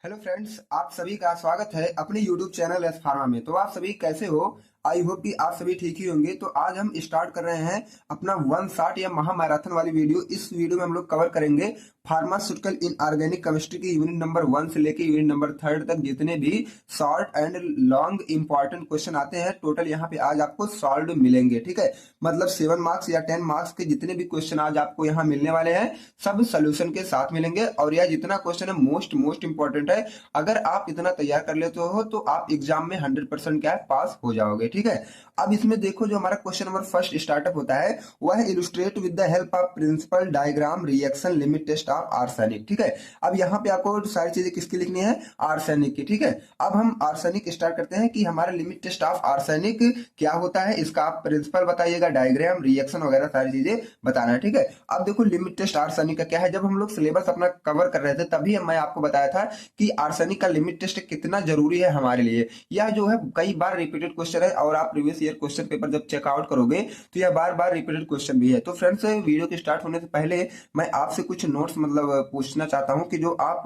Hello friends, आप सभी का स्वागत है अपने यूट्यूब चैनल एस फार्मा में। तो आप सभी कैसे हो? आई होप कि आप सभी ठीक ही होंगे। तो आज हम स्टार्ट कर रहे हैं अपना वन शॉट या महामैराथन वाली वीडियो। इस वीडियो में हम लोग कवर करेंगे फार्मास्यूटिकल इन ऑर्गेनिक केमिस्ट्री की यूनिट नंबर 1 से लेके यूनिट नंबर 3 तक जितने भी short and long important question आते हैं। टोटल यहाँ पे आज आपको सॉल्व मिलेंगे, ठीक है। मतलब 7 मार्क्स या 10 मार्क्स के जितने भी क्वेश्चन आज आपको यहाँ मिलने वाले हैं सब सोल्यूशन के साथ मिलेंगे। और यह जितना क्वेश्चन है मोस्ट इंपॉर्टेंट है। अगर आप इतना तैयार कर लेते हो तो आप एग्जाम में 100% क्या है, पास हो जाओगे, ठीक है। अब इसमें देखो, जो हमारा क्वेश्चन नंबर फर्स्ट स्टार्टअप होता है वह है illustrate with the help of principle diagram reaction limit test of arsenic, ठीक है। अब यहाँ पे आपको सारी चीजें किसकी लिखनी है? आर्सेनिक की, ठीक है। अब हम आर्सेनिक स्टार्ट करते हैं कि हमारा लिमिट टेस्ट ऑफ आर्सेनिक क्या होता है, इसका आप प्रिंसिपल बताइएगा, डायग्राम, रिएक्शन वगैरह सारी चीजें बताना है, ठीक है। अब देखो, लिमिट टेस्ट आर्सेनिक का क्या है। जब हम लोग सिलेबस अपना कवर कर रहे थे तभी मैं आपको बताया था कि आर्सेनिक का लिमिट टेस्ट कितना जरूरी है हमारे लिए। यह जो है कई बार रिपीटेड क्वेश्चन है और आप प्रीवियस ईयर क्वेश्चन पेपर जब चेकआउट करोगे तो यह बार बार रिपीटेड क्वेश्चन भी है। तो फ्रेंड्स, वीडियो के स्टार्ट होने से पहले मैं आपसे कुछ नोट्स मतलब पूछना चाहता हूं कि जो आप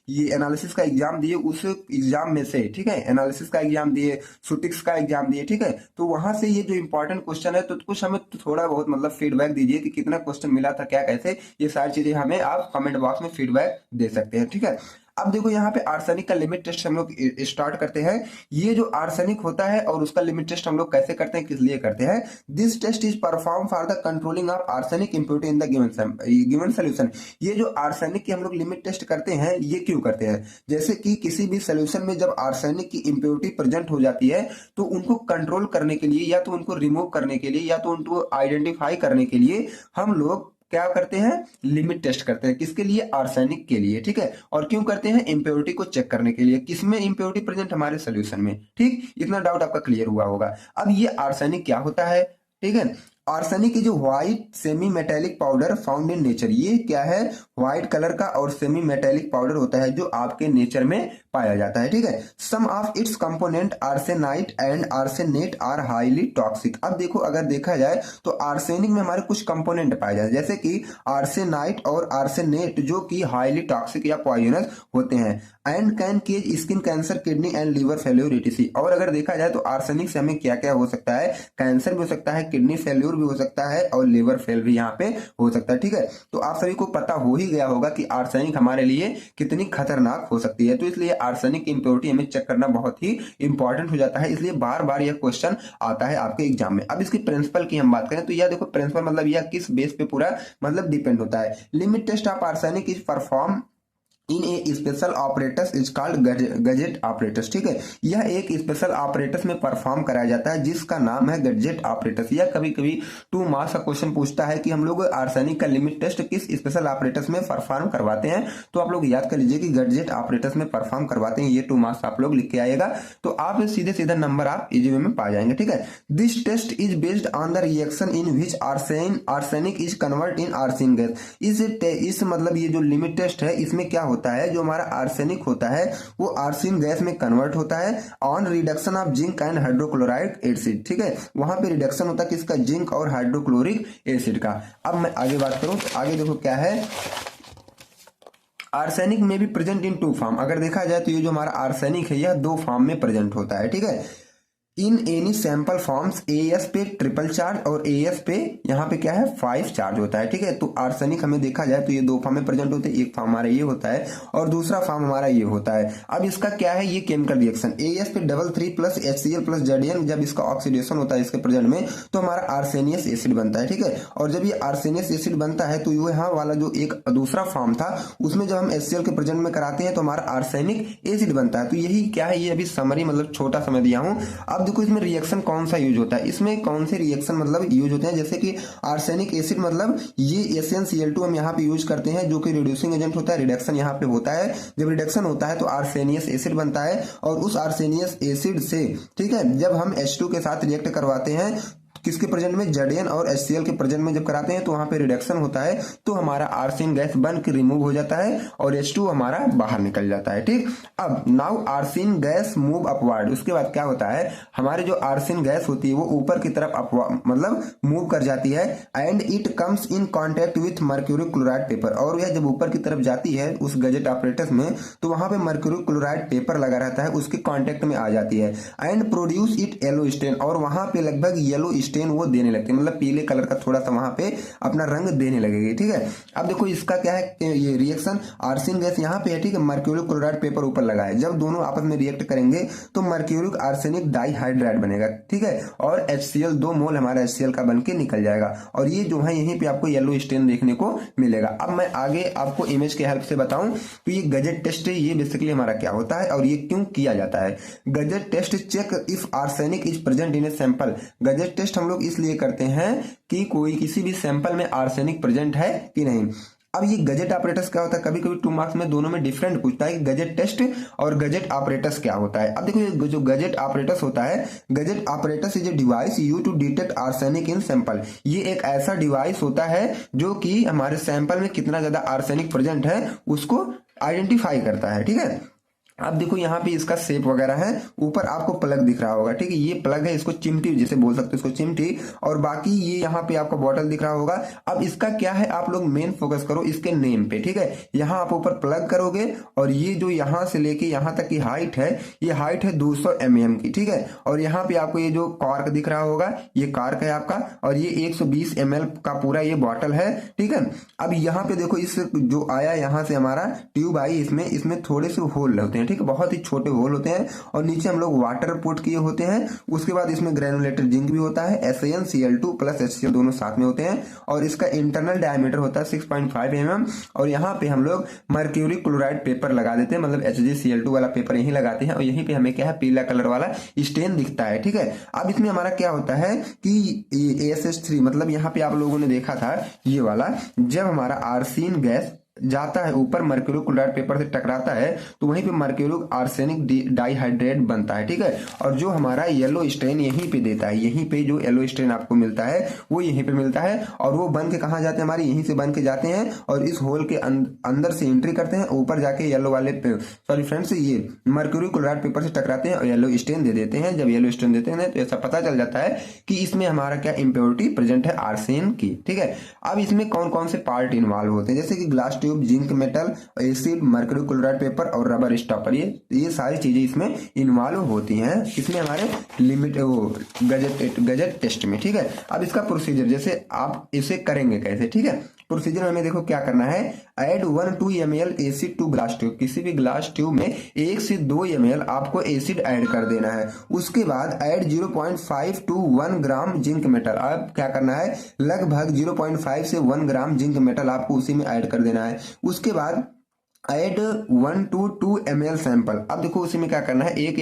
ये एनालिसिस का एग्जाम दिए उस एग्जाम में से, ठीक है, एनालिसिस का एग्जाम दिए, सुटिक्स का एग्जाम दिए, ठीक है, तो वहां से ये जो इंपॉर्टेंट क्वेश्चन है तो कुछ हमें थोड़ा बहुत मतलब फीडबैक दीजिए कि कितना क्वेश्चन मिला था, क्या कैसे, ये सारी चीजें हमें आप कमेंट बॉक्स में फीडबैक दे सकते हैं, ठीक है। अब देखो, यहाँ पे आर्सेनिक का लिमिट टेस्ट हम लोग स्टार्ट करते हैं। ये जो आर्सेनिक होता है और उसका लिमिट टेस्ट हम लोग कैसे करते हैं, किस लिए करते हैं? This test is perform for the controlling of arsenic impurity in the given solution. ये जो आर्सेनिक की हम लोग लिमिट टेस्ट करते हैं, ये क्यों करते हैं? जैसे कि किसी भी सोल्यूशन में जब आर्सेनिक की इम्प्योरिटी प्रेजेंट हो जाती है तो उनको कंट्रोल करने के लिए या तो उनको रिमूव करने के लिए या तो उनको आइडेंटिफाई करने के लिए हम लोग क्या करते हैं? लिमिट टेस्ट करते हैं। किसके लिए? आर्सेनिक के लिए, ठीक है। और क्यों करते हैं? इम्प्योरिटी को चेक करने के लिए। किसमें इम्प्योरिटी प्रेजेंट? हमारे सोल्यूशन में, ठीक। इतना डाउट आपका क्लियर हुआ होगा। अब ये आर्सेनिक क्या होता है, ठीक है। Arsenic is white semi metallic powder found in nature. ये क्या है? व्हाइट कलर का और सेमी मेटेलिक पाउडर होता है जो आपके नेचर में पाया जाता है, ठीक है। Some of its component arsenite and arsenate are highly toxic. अब देखो, अगर देखा जाए तो आर्सेनिक में हमारे कुछ कंपोनेंट पाए जाते हैं जैसे कि आर्सेनाइट और आर्सेनेट जो कि हाईली टॉक्सिक या पॉइजनस होते हैं and can cause skin cancer, kidney and liver failure etc। और अगर देखा जाए तो आर्सेनिक से हमें क्या क्या हो सकता है? कैंसर भी हो सकता है, किडनी फेल्यूर भी हो सकता है और लिवर फेल भी यहाँ पे हो सकता है, ठीक है। तो आप सभी को पता हो ही गया होगा कि आर्सेनिक हमारे लिए कितनी खतरनाक हो सकती है। तो इसलिए आर्सेनिक इंप्योरिटी हमें चेक करना बहुत ही इंपॉर्टेंट हो जाता है। इसलिए बार बार यह क्वेश्चन आता है आपके एग्जाम में। अब इसकी प्रिंसिपल की हम बात करें तो यह देखो, प्रिंसिपल मतलब यह किस बेस पे पूरा मतलब डिपेंड होता है। Limit test of arsenic is perform in a special apparatus is called Gutzeit apparatus, ठीक है। यह एक स्पेशल ऑपरेटस में परफॉर्म कराया जाता है जिसका नाम है गजेट ऑपरेटस। यह कभी कभी 2 मार्क्स का क्वेश्चन पूछता है कि हम लोग आर्सेनिक का लिमिट टेस्ट किस स्पेशल ऑपरेटस में परफॉर्म करवाते हैं। तो आप लोग याद कर लीजिए कि गजेट ऑपरेटस में परफॉर्म करवाते हैं। ये 2 मार्क्स आप लोग लिख के आएगा तो आप सीधे सीधा नंबर आप इजी वे में पा जाएंगे, ठीक है। This test is based on the reaction in which arsenic is convert in arsine gas. इस मतलब ये जो लिमिट टेस्ट है इसमें क्या होता है, जो हमारा आर्सेनिक होता है वो आर्सेन गैस में कन्वर्ट होता है on reduction of zinc and hydrochloride acid, ठीक है। वहां पे रिडक्शन होता है किसका? जिंक और हाइड्रोक्लोरिक एसिड का। अब मैं आगे बात करूं तो आगे देखो क्या है, आर्सेनिक में भी प्रेजेंट इन 2 फॉर्म। अगर देखा जाए तो ये जो हमारा आर्सेनिक है यह 2 फॉर्म में प्रेजेंट होता है, ठीक है। In any sample forms as पे ट्रिपल चार्ज और एएस पे यहाँ पे क्या है 5 चार्ज होता है, ठीक है। तो आर्सेनिक हमें देखा जाए तो ये 2 फॉर्म में प्रेजेंट होते हैं। एक फॉर्म हमारा ये होता है और दूसरा फॉर्म हमारा ये होता है। अब इसका क्या है, ये केमिकल रिएक्शन एएस पे 3 प्लस HCl प्लस ZN, जब इसका ऑक्सीडेशन होता है इसके प्रेजेंट में तो हमारा आर्सेनियस एसिड बनता है, ठीक है। और जब ये आर्सेनियस एसिड बनता है तो ये यहाँ वाला जो एक दूसरा फॉर्म था उसमें जब हम HCl के प्रेजेंट में कराते हैं तो हमारा आर्सेनिक एसिड बनता है। तो यही क्या है, ये अभी समरी मतलब छोटा समय दिया हूँ। अब देखो इसमें रिएक्शन कौन सा यूज होता है, इसमें कौन से रिएक्शन मतलब यूज होते हैं, जैसे कि आर्सेनिक एसिड मतलब ये SnCl2 हम यहाँ पे यूज करते हैं जो कि रिड्यूसिंग एजेंट होता है। रिडक्शन यहाँ पे होता है, जब रिडक्शन होता है तो आर्सेनियस एसिड बनता है और उस आर्सेनियस एसिड से, ठीक है, जब हम H2 के साथ रिएक्ट करवाते हैं किसके प्रेजेंट में, Zn और HCl के प्रेजेंट में जब कराते हैं तो वहां पे रिडक्शन होता है, तो हमारा आर्सेन गैस बन के रिमूव हो जाता है और H2 हमारा बाहर निकल जाता है। ठीक, अब now arsine gas move upward, उसके बाद क्या होता है, हमारे जो आर्सेन गैस होती है वो ऊपर की तरफ मतलब मूव कर जाती है, and it comes in contact with mercury chloride paper, और यह जब ऊपर की तरफ जाती है उस गजेट ऑपरेटस में तो वहां पे मर्क्यूरी क्लोराइड पेपर लगा रहता है, उसके कांटेक्ट में आ जाती है, and produce it yellow stain, और वहां पे लगभग येलो स्टेन वो देने लगती है, मतलब पीले कलर का थोड़ा सा वहां पे अपना रंग देने लगेगी। ठीक है, अब देखो इसका क्या है, ये रिएक्शन आर्सेन गैस यहाँ पे है, ठीक है, मर्क्यूरी क्लोराइड पेपर ऊपर लगा है, जब दोनों आपस में रिएक्ट करेंगे तो मर्क्यूरिक आर्सेनिक डाइहाइड्राइड बनेगा। ठीक है, और HCl 2 मोल हमारा HCl का बन के निकल जाएगा, और ये जो है यहीं पे आपको येलो स्टेन देखने को मिलेगा। अब मैं आगे आपको इमेज के हेल्प से बताऊं तो ये गजेट टेस्ट है, ये बेसिकली हमारा क्या होता है और ये क्यों किया जाता है। Gutzeit test check if arsenic is present in a sample, Gutzeit test हम लोग इसलिए करते हैं कि कोई किसी भी सैंपल में आर्सेनिक प्रेजेंट है कि नहीं। अब ये गजेट ऑपरेटस क्या होता है, कभी कभी 2 मार्क्स में दोनों में डिफरेंट पूछता है कि गजेट टेस्ट और गजेट ऑपरेटस क्या होता है। अब देखो ये जो गजेट ऑपरेटस होता है, Gutzeit apparatus is a device used to detect arsenic in sample, ये एक ऐसा डिवाइस होता है जो कि हमारे सैंपल में कितना ज्यादा आर्सेनिक प्रेजेंट है उसको आइडेंटिफाई करता है। ठीक है, अब देखो यहाँ पे इसका शेप वगैरह है, ऊपर आपको प्लग दिख रहा होगा, ठीक है, ये प्लग है, इसको चिमटी जिसे बोल सकते हो, इसको चिमटी, और बाकी ये यहाँ पे आपका बॉटल दिख रहा होगा। अब इसका क्या है, आप लोग मेन फोकस करो इसके नेम पे। ठीक है, यहाँ आप ऊपर प्लग करोगे और ये जो यहाँ से लेके यहाँ तक की हाइट है, ये हाइट है 200 mm की। ठीक है, और यहाँ पे आपको ये जो कॉर्क दिख रहा होगा, ये कॉर्क है आपका, और ये 120 ml का पूरा ये बॉटल है। ठीक है, अब यहाँ पे देखो इस जो आया यहाँ से हमारा ट्यूब आई, इसमें थोड़े से होल होते हैं, ठीक है, बहुत ही छोटे होल होते हैं, और नीचे हम लोग वाटर पुट किए होते हैं। उसके बाद इसमें ग्रेनुलेटेड जिंक भी होता है, SaNCl2 प्लस HCl दोनों साथ में होते हैं, और इसका इंटरनल डायमीटर होता है 6.5 mm, और यहाँ पे हम लोग मर्क्यूरी क्लोराइड पेपर लगा देते हैं, मतलब HgCl2 वाला पेपर यहीं लगाते हैं, और यहीं पे हमें क्या है, पीला कलर वाला स्टेन दिखता है। ठीक है, अब इसमें हमारा क्या होता है कि ASH3, मतलब यहाँ पे आप लोगों ने देखा था ये वाला, जब हमारा आर्सेन गैस जाता है ऊपर मर्क्यूरी क्लोराइड पेपर से टकराता है तो वहीं पे मर्क्यूरी आर्सेनिक डाइहाइड्रेट बनता है। ठीक है, और जो हमारा येलो स्टेन यहीं पे देता है, यहीं पे जो येलो स्टेन आपको मिलता है वो यहीं पे मिलता है, और वो बन के कहाँ जाते हैं, हमारे यहीं से बन के जाते हैं और इस होल के अंदर से एंट्री करते हैं, ऊपर जाके येलो वाले सॉरी फ्रेंड्स, ये मर्क्यूरी क्लोराइड पेपर से टकराते हैं और येलो स्टेन दे देते हैं। जब येलो स्टेन देते हैं तो ऐसा पता चल जाता है कि इसमें हमारा क्या इम्प्योरिटी प्रेजेंट है आर्सेन की। ठीक है, अब इसमें कौन कौन से पार्ट इन्वॉल्व होते हैं, जैसे कि glass tube, zinc metal, acid, mercury chloride paper और रबर स्टॉपर, ये सारी चीजें इसमें इन्वॉल्व होती हैं, इसमें हमारे लिमिट वो गजेट टेस्ट में। ठीक है, अब इसका प्रोसीजर, जैसे आप इसे करेंगे कैसे, ठीक है, प्रोसीजर हमें देखो क्या करना है, add 1-2 ml acid to glass tube, किसी भी ग्लास ट्यूब में 1 से 2 ml आपको एसिड ऐड कर देना है। उसके बाद add 0.5 to 1 gram zinc metal, अब क्या करना है, लगभग 0.5 से 1 ग्राम जिंक मेटल आपको उसी में ऐड कर देना है। उसके बाद ऐड 1 to 2 ml सैंपल, अब देखो उसी में क्या करना है, 1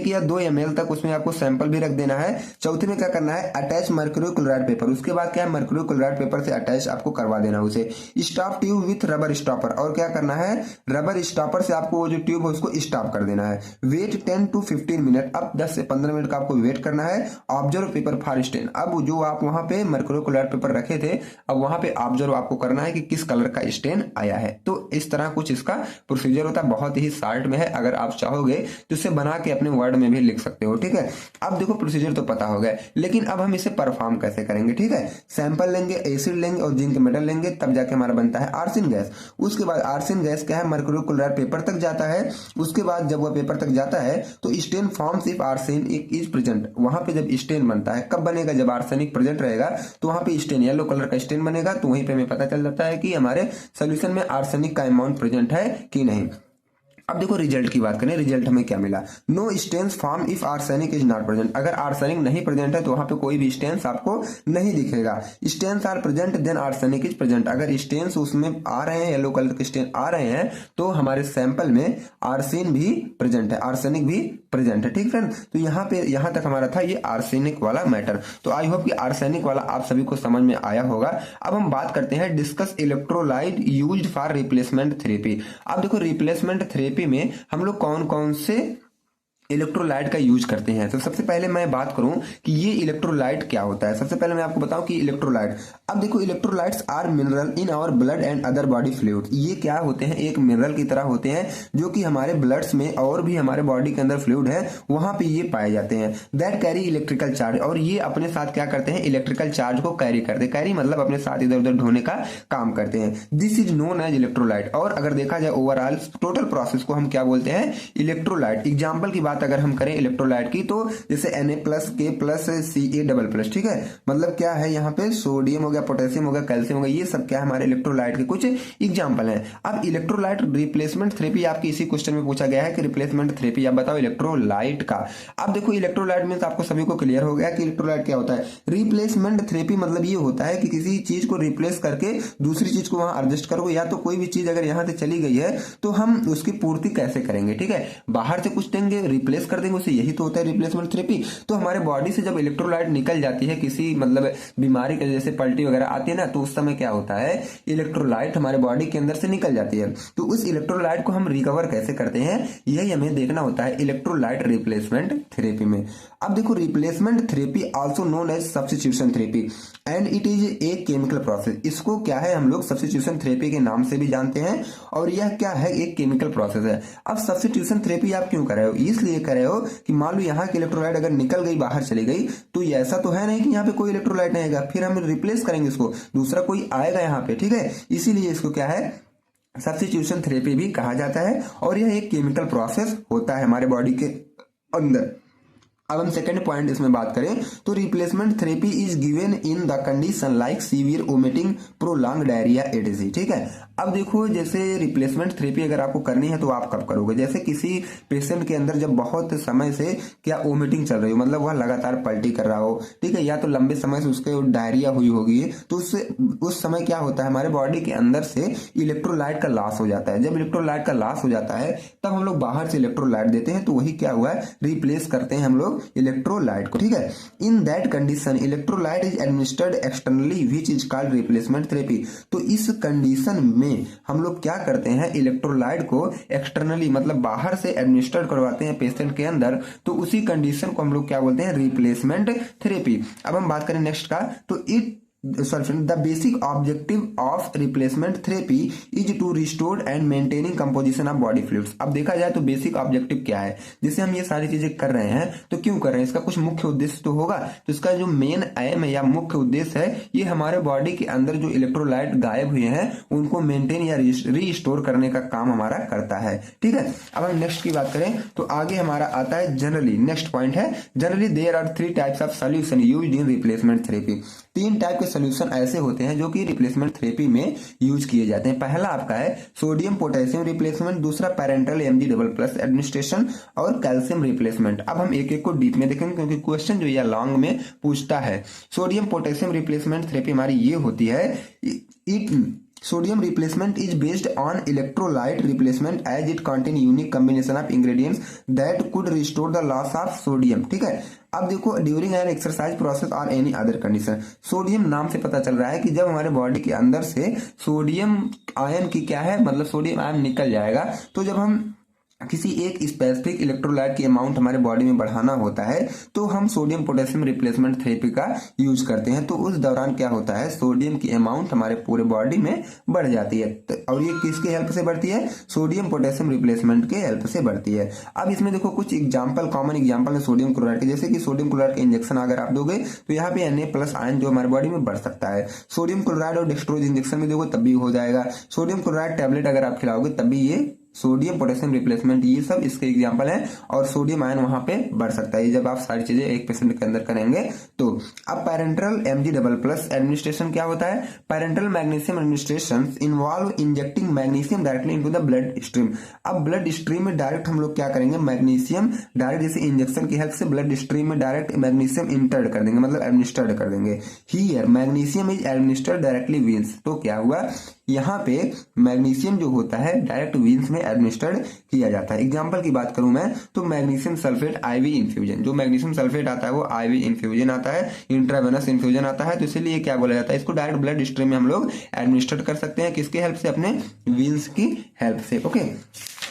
या 2 ml तक उसमें आपको सैंपल भी रख देना है। चौथे में क्या करना है, अटैच मर्क्यूरी क्लोराइड पेपर, उसके बाद क्या है, मर्क्यूरी क्लोराइड पेपर से अटैच आपको करवा देना उसे। Stop tube with rubber stopper, और क्या करना है, रबर स्टॉपर से आपको वो जो ट्यूब है उसको स्टॉप कर देना है। वेट 10 to 15 मिनट, अब 10 से 15 मिनट का आपको वेट करना है। ऑब्जर्व पेपर फॉर स्टेन, अब जो आप वहां पे मर्क्यूरी क्लोराइड पेपर रखे थे, अब वहां पे ऑब्जर्व आपको करना है कि किस कलर का स्टेन आया है। तो इस तरह कुछ इसका प्रोसीजर होता है, बहुत ही शार्ट में है, अगर आप चाहोगे तो इसे बना के अपने वर्ड में भी लिख सकते हो। ठीक है, अब देखो प्रोसीजर तो पता हो गया, लेकिन अब हम इसे परफॉर्म कैसे करेंगे। ठीक है, सैंपल लेंगे, एसिड लेंगे और जिंक मेटल लेंगे, तब जाके हमारा बनता है आर्सेन गैस। उसके बाद आर्सेन गैस क्या है, मर्क्यूरी क्लोराइड पेपर तक जाता है। उसके बाद जब वह पेपर तक जाता है तो stain forms if arsine is present, वहां पे जब स्टेन बनता है, कब बनेगा, जब आर्सेनिक प्रेजेंट रहेगा तो वहां पे स्टेन, येलो कलर का स्टेन बनेगा, तो वहीं पे हमें पता चल जाता है कि हमारे सोल्यूशन में आर्सेनिक का अमाउंट प्रेजेंट है कि नहीं। अब देखो रिजल्ट की बात करें, रिजल्ट हमें क्या मिला, no stains form if arsenic is not present, अगर आर्सेनिक नहीं प्रेजेंट है तो वहां पे कोई भी स्टेन्स आपको नहीं दिखेगा। Stains are present then arsenic is present, अगर स्टेन्स उसमें आ रहे हैं, येलो कलर के स्टेन आ रहे हैं, तो हमारे सैंपल में आर्सेन भी प्रेजेंट है, आर्सेनिक भी प्रेजेंट है। ठीक फ्रेंड, तो यहाँ तक हमारा था ये आर्सेनिक वाला मैटर। तो आई होप कि आर्सेनिक वाला आप सभी को समझ में आया होगा। अब हम बात करते हैं discuss electrolyte used for replacement therapy. अब देखो रिप्लेसमेंट थेरेपी में हम लोग कौन कौन से इलेक्ट्रोलाइट का यूज करते हैं। तो सबसे पहले मैं बात करूं कि ये इलेक्ट्रोलाइट क्या होता है। सबसे पहले मैं आपको बताऊं कि इलेक्ट्रोलाइट, अब देखो electrolytes are mineral in our blood and other body fluids. ये क्या होते हैं, एक मिनरल की तरह होते हैं जो कि हमारे ब्लड्स में और भी हमारे बॉडी के अंदर फ्लूइड है वहां पे ये पाए जाते हैं। दैट कैरी इलेक्ट्रिकल चार्ज, और ये अपने साथ क्या करते हैं, इलेक्ट्रिकल चार्ज को कैरी करते हैं। कैरी मतलब अपने साथ इधर उधर ढोने का काम करते हैं। This is known as electrolyte. और अगर देखा जाए ओवरऑल टोटल प्रोसेस को हम क्या बोलते हैं, इलेक्ट्रोलाइट। एग्जाम्पल की बात अगर हम करें इलेक्ट्रोलाइट की, तो जैसे Na+K+Ca+, ठीक है, मतलब क्या है यहाँ पे सोडियम हो गया, पोटेशियम हो गया, कैल्शियम हो गया, ये सब क्या है हमारे इलेक्ट्रोलाइट के कुछ एग्जाम्पल हैं। अब इलेक्ट्रोलाइट रिप्लेसमेंट थेरेपी आपकी इसी क्वेश्चन में पूछा गया है कि रिप्लेसमेंट थेरेपी आप बताओ इलेक्ट्रोलाइट का। अब देखो इलेक्ट्रोलाइट में आपको सभी को क्लियर हो गया कि इलेक्ट्रोलाइट क्या होता है। रिप्लेसमेंट थेरेपी मतलब ये होता है कि किसी चीज को रिप्लेस करके दूसरी चीज को वहां एडजस्ट करोगे, या तो कोई भी चीज अगर यहाँ से चली गई है तो हम उसकी पूर्ति कैसे करेंगे, ठीक है, बाहर से कुछ देंगे रिप्लेस कर देंगे उसे, यही तो होता है रिप्लेसमेंट थेरेपी। तो हमारे बॉडी से जब इलेक्ट्रोलाइट निकल जाती है किसी मतलब बीमारी के जैसे पलटी वगैरह आती है ना, तो उस समय क्या होता है, इलेक्ट्रोलाइट हमारे बॉडी के अंदर से निकल जाती है। तो उस इलेक्ट्रोलाइट को हम रिकवर कैसे करते हैं, यही हमें देखना होता है इलेक्ट्रोलाइट रिप्लेसमेंट थेरेपी में। अब देखो replacement therapy also known as substitution therapy and it is a chemical process. इसको क्या है हम लोग सब्स्टिट्यूशन थेरेपी के नाम से भी जानते हैं, और यह क्या है, एक केमिकल प्रोसेस है। अब सब्स्टिट्यूशन थेरेपी आप क्यों कर रहे हो, इसलिए कर रहे हो कि मान लो यहाँ की इलेक्ट्रोलाइट अगर निकल गई, बाहर चली गई, तो ऐसा तो है नहीं कि यहाँ पे कोई इलेक्ट्रोलाइट नहीं आएगा, फिर हम रिप्लेस करेंगे इसको, दूसरा कोई आएगा यहाँ पे, ठीक है, इसीलिए इसको क्या है सब्स्टिट्यूशन थेरेपी भी कहा जाता है। और यह एक केमिकल प्रोसेस होता है हमारे बॉडी के अंदर। अब हम सेकंड पॉइंट इसमें बात करें तो replacement therapy is given in the condition like severe vomiting, prolong diarrhoea Etsy, ठीक है। अब देखो जैसे रिप्लेसमेंट थेरेपी अगर आपको करनी है तो आप कब करोगे, जैसे किसी पेशेंट के अंदर जब बहुत समय से क्या वोमिटिंग चल रही हो, मतलब वह लगातार पलटी कर रहा हो, ठीक है, या तो लंबे समय से उसके डायरिया हुई होगी, तो उस समय क्या होता है हमारे बॉडी के अंदर से इलेक्ट्रोलाइट का लॉस हो जाता है। जब इलेक्ट्रोलाइट का लॉस हो जाता है तब हम लोग बाहर से इलेक्ट्रोलाइट देते हैं, तो वही क्या हुआ है, रिप्लेस करते हैं हम लोग इलेक्ट्रोलाइट को, ठीक है। In that condition electrolyte is administered externally which is called replacement therapy. तो इस कंडीशन में हम लोग क्या करते हैं, इलेक्ट्रोलाइट को एक्सटर्नली मतलब बाहर से एडमिनिस्टर्ड करवाते हैं पेशेंट के अंदर, तो उसी कंडीशन को हम लोग क्या बोलते हैं, रिप्लेसमेंट थेरेपी। अब हम बात करें नेक्स्ट का, तो the basic objective of replacement therapy is to restore and maintaining composition of body fluids। अब देखा जाए तो बेसिक ऑब्जेक्टिव क्या है, जैसे हम ये सारी चीजें कर रहे हैं तो क्यों कर रहे हैं, इसका कुछ मुख्य उद्देश्य तो होगा। तो इसका जो मेन एम है या मुख्य उद्देश्य है, ये हमारे बॉडी के अंदर जो इलेक्ट्रोलाइट गायब हुए हैं उनको मेंटेन या रीस्टोर करने का काम हमारा करता है, ठीक है। अब हम नेक्स्ट की बात करें तो आगे हमारा आता है जनरली, नेक्स्ट पॉइंट है generally there are 3 types of solution used in replacement therapy. 3 type के सोल्यूशन ऐसे होते हैं जो कि रिप्लेसमेंट थेरेपी में यूज किए जाते हैं। पहला आपका है सोडियम पोटेशियम रिप्लेसमेंट, दूसरा पैरेंटल Mg++ एडमिनिस्ट्रेशन, और कैल्शियम रिप्लेसमेंट। अब हम एक एक को डीप में देखेंगे क्योंकि क्वेश्चन जो ये लॉन्ग में पूछता है। सोडियम पोटेशियम रिप्लेसमेंट थेरेपी हमारी ये होती है, Sodium replacement is based on electrolyte replacement as it contain unique combination of ingredients that could restore the loss of sodium, ठीक है। अब देखो ड्यूरिंग एन एक्सरसाइज प्रोसेस और एनी अदर कंडीशन, सोडियम नाम से पता चल रहा है कि जब हमारे बॉडी के अंदर से सोडियम आयन की क्या है मतलब सोडियम आयन निकल जाएगा, तो जब हम किसी एक स्पेसिफिक इलेक्ट्रोलाइट की अमाउंट हमारे बॉडी में बढ़ाना होता है तो हम सोडियम पोटेशियम रिप्लेसमेंट थेरेपी का यूज करते हैं। तो उस दौरान क्या होता है, सोडियम की अमाउंट हमारे पूरे बॉडी में बढ़ जाती है, और ये किसके हेल्प से बढ़ती है, सोडियम पोटेशियम रिप्लेसमेंट के हेल्प से बढ़ती है। अब इसमें देखो कुछ एग्जाम्पल, कॉमन एग्जाम्पल है सोडियम क्लोराइड के, जैसे कि सोडियम क्लोराइड का इंजेक्शन अगर आप दोगे तो यहाँ पे Na+ आयन जो हमारे बॉडी में बढ़ सकता है। सोडियम क्लोराइड और डेक्सट्रोज इंजेक्शन में दोगे तब भी हो जाएगा। सोडियम क्लोराइड टैबलेट अगर आप खिलाओगे तब भी ये सोडियम पोटेशियम रिप्लेसमेंट, ये सब इसके एग्जांपल हैं, और सोडियम आयन वहां पे बढ़ सकता है जब आप सारी चीजें एक पेशेंट के अंदर करेंगे तो। अब पैरेंटल Mg++ एडमिनिस्ट्रेशन क्या होता है, parenteral magnesium administration involve injecting magnesium directly into the blood stream. अब ब्लड स्ट्रीम में डायरेक्ट हम लोग क्या करेंगे, मैग्नीशियम डायरेक्ट जैसे इंजेक्शन की हेल्प से ब्लड स्ट्रीम में डायरेक्ट मैग्नीशियम इंटर्ड कर देंगे, मतलब एडमिनिस्टर्ड कर देंगे। Here magnesium is administered directly veins. तो क्या हुआ, यहाँ पे मैग्नीशियम जो होता है डायरेक्ट वीन्स में एडमिनिस्टर्ड किया जाता है। एग्जांपल की बात करूं मैं तो मैग्नीशियम सल्फेट IV इन्फ्यूजन, जो मैग्नीशियम सल्फेट आता है वो IV इन्फ्यूजन आता है, इंट्रावेनस इन्फ्यूजन आता है, तो इसीलिए क्या बोला जाता है, इसको डायरेक्ट ब्लड स्ट्रीम में हम लोग एडमिनिस्टर्ड कर सकते हैं, किसके हेल्प से, अपने वीन्स की हेल्प से, ओके।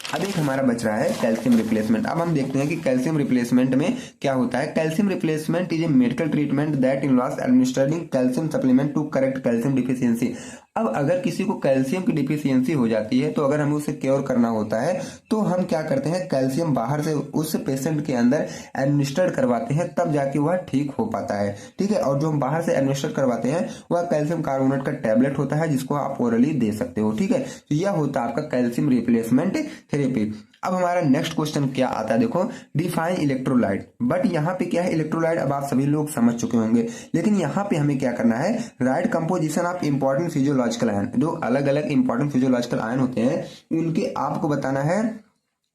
अब एक हमारा बच रहा है कैल्शियम रिप्लेसमेंट। अब हम देखते हैं कि कैल्शियम रिप्लेसमेंट में क्या होता है। Calcium replacement is a medical treatment that involves administering calcium supplement to correct calcium deficiency. अब अगर किसी को कैल्शियम की डिफिशियंसी हो जाती है तो अगर हमें उसे क्योर करना होता है तो हम क्या करते हैं, कैल्शियम बाहर से उस पेशेंट के अंदर एडमिनिस्टर्ड करवाते हैं, तब जाके वह ठीक हो पाता है। ठीक है, और जो हम बाहर से एडमिनिस्टर करवाते हैं वह कैल्शियम कार्बोनेट का टैबलेट होता है जिसको आप ओरली दे सकते हो। ठीक है, तो यह होता है आपका कैल्शियम रिप्लेसमेंट थेरेपी। अब हमारा नेक्स्ट क्वेश्चन क्या आता है, देखो डिफाइन इलेक्ट्रोलाइट। बट यहाँ पे क्या है, इलेक्ट्रोलाइट अब आप सभी लोग समझ चुके होंगे, लेकिन यहाँ पे हमें क्या करना है, right composition of important physiological ion. जो अलग अलग इंपॉर्टेंट फिजियोलॉजिकल आयन होते हैं उनके आपको बताना है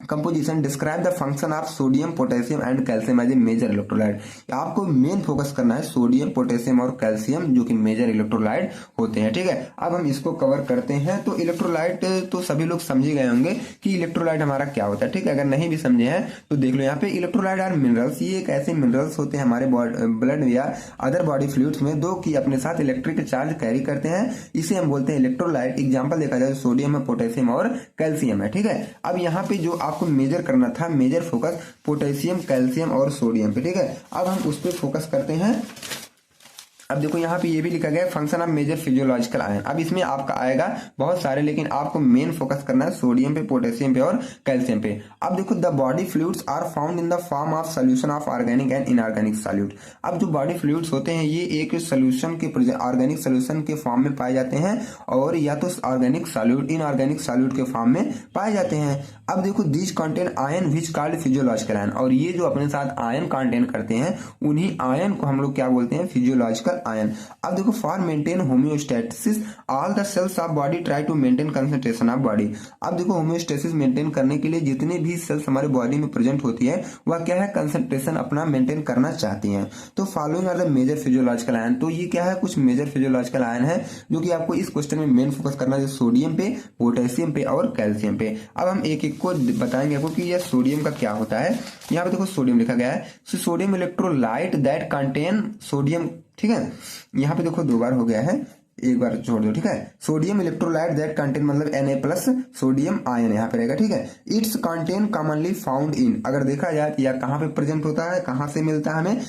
composition. Describe the function of sodium potassium and calcium as a major electrolyte. आपको मेन फोकस करना है सोडियम पोटेशियम और कैल्शियम जो कि मेजर इलेक्ट्रोलाइट होते हैं। ठीक है, अब हम इसको कवर करते हैं। तो इलेक्ट्रोलाइट तो सभी लोग समझ गए होंगे कि इलेक्ट्रोलाइट हमारा क्या होता है। ठीक है, अगर नहीं भी समझे हैं तो देख लो यहाँ पे, इलेक्ट्रोलाइट आर मिनरल्स। ये एक ऐसे मिनरल्स होते हैं हमारे ब्लड या अदर बॉडी फ्लूइड्स में दो की अपने साथ इलेक्ट्रिक चार्ज कैरी करते हैं। इसे हम बोलते हैं इलेक्ट्रोलाइट। एग्जाम्पल देखा जाए सोडियम है, पोटेशियम और कैल्शियम है। ठीक है, अब यहाँ पे जो आपको मेजर करना था, मेजर फोकस पोटेशियम, कैल्शियम और सोडियम पे। ठीक है, अब हम उस पर फोकस करते हैं। अब देखो यहाँ पे ये भी लिखा गया है function of major physiological ion. अब इसमें आपका आएगा बहुत सारे, लेकिन आपको मेन फोकस करना है सोडियम पे, पोटेशियम पे और कैल्शियम पे। अब देखो the body fluids are found in the form of solution of organic and inorganic solute. अब जो बॉडी फ्लूइड्स होते हैं ये एक सोल्यूशन के, ऑर्गेनिक सोल्यूशन के फॉर्म में पाए जाते हैं और या तो ऑर्गेनिक सॉल्यूट, इनऑर्गेनिक सॉल्यूट के फॉर्म में पाए जाते हैं। अब देखो these contain ion which called physiological ion, और ये जो अपने साथ आयन कंटेन करते हैं उन्हीं आयन को हम लोग क्या बोलते हैं, फिजियोलॉजिकल आयन। अब देखो for maintain homeostasis all the cells of body try to maintain concentration of body. अब देखो होम्योस्टेसिस मेंटेन करने के लिए जितने भी सेल्स हमारे बॉडी में प्रेजेंट होती है वह क्या है, कंसंट्रेशन अपना मेंटेन करना चाहती हैं। तो following are the major physiological ion. तो ये क्या है, कुछ मेजर फिजियोलॉजिकल आयन है जो कि आपको इस क्वेश्चन में मेन फोकस करना है, सोडियम पे, पोटेशियम पे और कैल्शियम पे। अब हम एक एक को बताएंगे आपको कि यह सोडियम का क्या होता है। यहाँ पे देखो सोडियम लिखा गया है, sodium electrolyte that contain sodium. ठीक है, यहाँ पे देखो दो बार हो गया है, एक बार छोड़ दो। ठीक है, सोडियम इलेक्ट्रोलाइट दैट कंटेन मतलब Na प्लस सोडियम आयन यहाँ पे रहेगा। ठीक है, it's contain commonly found in, अगर देखा जाए या कहाँ पे प्रेजेंट होता है, कहाँ से मिलता है हमें,